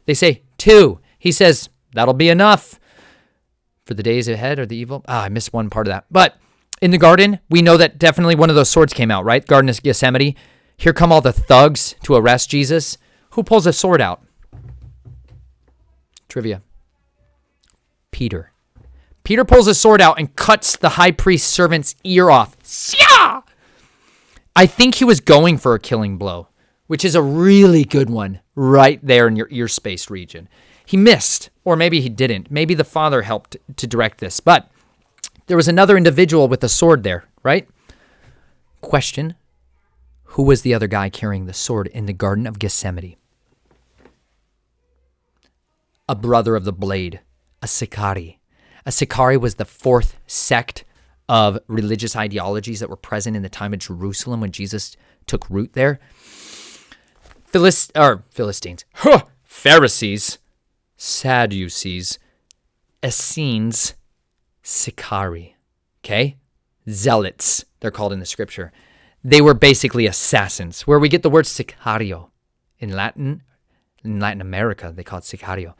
They say, 2. He says, that'll be enough for the days ahead or the evil. I missed one part of that. But in the garden, we know that definitely one of those swords came out, right? Garden of Gethsemane. Here come all the thugs to arrest Jesus. Who pulls a sword out? Trivia. Peter. Peter pulls his sword out and cuts the high priest's servant's ear off. Syah! I think he was going for a killing blow, which is a really good one right there in your ear space region. He missed, or maybe he didn't. Maybe the Father helped to direct this, but there was another individual with a sword there, right? Question, who was the other guy carrying the sword in the Garden of Gethsemane? A brother of the blade, a Sicarii. A Sicarii was the 4th sect of religious ideologies that were present in the time of Jerusalem when Jesus took root there. Philistines, Pharisees, Sadducees, Essenes, Sicarii, okay? Zealots, they're called in the scripture. They were basically assassins, where we get the word sicario. In Latin America, they call it sicario.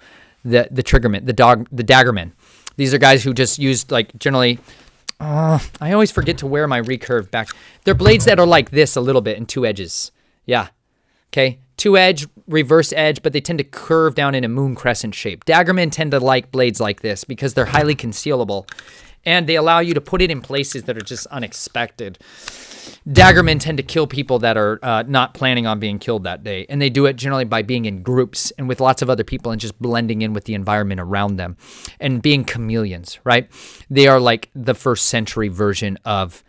The triggermen, the daggermen. These are guys who just used, like, generally, I always forget to wear my recurve back. They're blades that are like this a little bit and 2 edges. Yeah. Okay. 2 edge, reverse edge, but they tend to curve down in a moon crescent shape. Daggermen tend to like blades like this because they're highly concealable and they allow you to put it in places that are just unexpected. Daggermen tend to kill people that are not planning on being killed that day, and they do it generally by being in groups and with lots of other people and just blending in with the environment around them and being chameleons, right? They are like the first century version of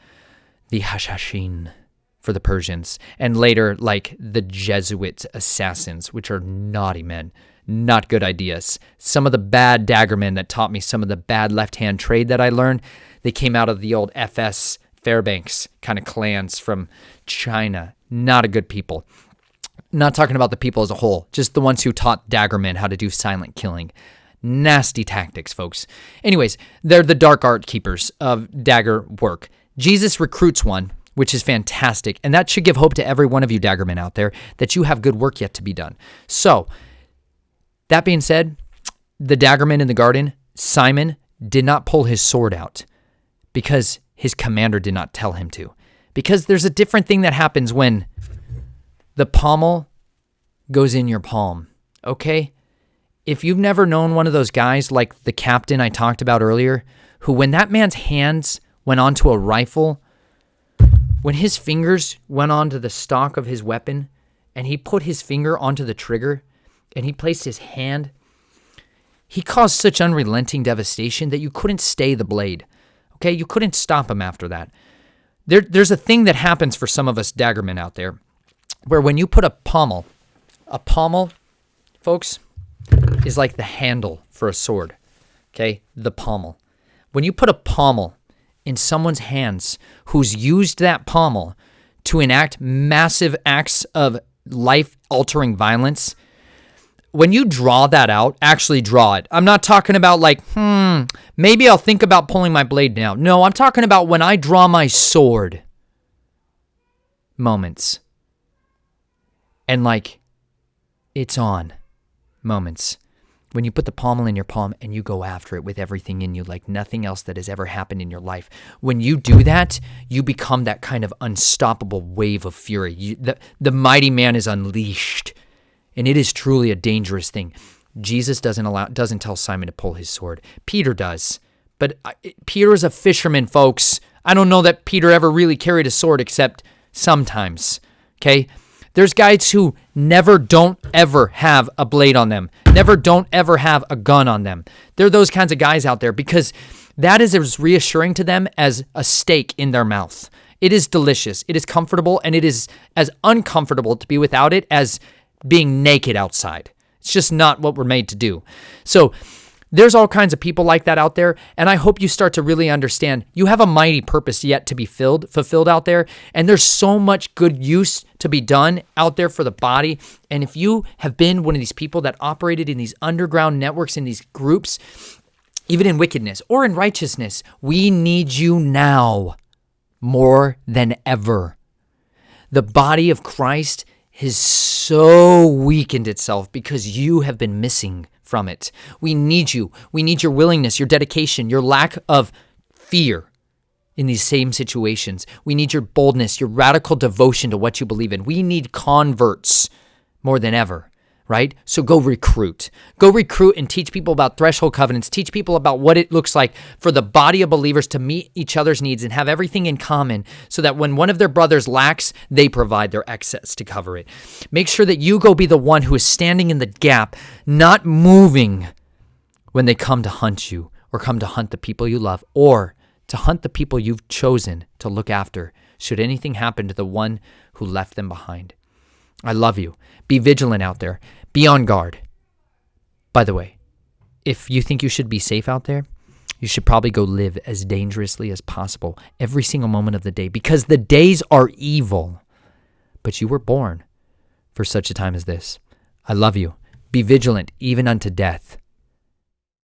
the Hashashin for the Persians, and later like the Jesuit assassins, which are naughty men. Not good ideas. Some of the bad Daggermen that taught me some of the bad left-hand trade that I learned, they came out of the old FS Fairbanks kind of clans from China. Not a good people. Not talking about the people as a whole, just the ones who taught Daggermen how to do silent killing. Nasty tactics, folks. Anyways, they're the dark art keepers of dagger work. Jesus recruits one, which is fantastic, and that should give hope to every one of you Daggermen out there that you have good work yet to be done. So, that being said, the Daggerman in the garden, Simon did not pull his sword out because his commander did not tell him to. Because there's a different thing that happens when the pommel goes in your palm, okay? If you've never known one of those guys like the captain I talked about earlier, who when that man's hands went onto a rifle, when his fingers went onto the stock of his weapon and he put his finger onto the trigger, and he placed his hand, he caused such unrelenting devastation that you couldn't stay the blade. Okay, you couldn't stop him after that. There's a thing that happens for some of us Daggermen out there, where when you put a pommel, folks, is like the handle for a sword. Okay, the pommel. When you put a pommel in someone's hands who's used that pommel to enact massive acts of life-altering violence, when you draw that out, actually draw it. I'm not talking about like, maybe I'll think about pulling my blade down. No, I'm talking about when I draw my sword moments. And like, it's on moments. When you put the pommel in your palm and you go after it with everything in you like nothing else that has ever happened in your life. When you do that, you become that kind of unstoppable wave of fury. The mighty man is unleashed. And it is truly a dangerous thing. Jesus doesn't tell Simon to pull his sword. Peter does. But Peter is a fisherman, folks. I don't know that Peter ever really carried a sword except sometimes. Okay? There's guys who don't ever have a blade on them. Don't ever have a gun on them. There are those kinds of guys out there because that is as reassuring to them as a steak in their mouth. It is delicious. It is comfortable, and it is as uncomfortable to be without it as being naked outside. It's just not what we're made to do. So there's all kinds of people like that out there, and I hope you start to really understand you have a mighty purpose yet to be fulfilled out there, and there's so much good use to be done out there for the body. And if you have been one of these people that operated in these underground networks, in these groups, even in wickedness or in righteousness, we need you now more than ever. The body of Christ has so weakened itself because you have been missing from it. We need you. We need your willingness, your dedication, your lack of fear in these same situations. We need your boldness, your radical devotion to what you believe in. We need converts more than ever, right? So go recruit. Go recruit and teach people about threshold covenants. Teach people about what it looks like for the body of believers to meet each other's needs and have everything in common so that when one of their brothers lacks, they provide their excess to cover it. Make sure that you go be the one who is standing in the gap, not moving when they come to hunt you or come to hunt the people you love or to hunt the people you've chosen to look after should anything happen to the one who left them behind. I love you. Be vigilant out there. Be on guard. By the way, if you think you should be safe out there, you should probably go live as dangerously as possible every single moment of the day because the days are evil. But you were born for such a time as this. I love you. Be vigilant even unto death.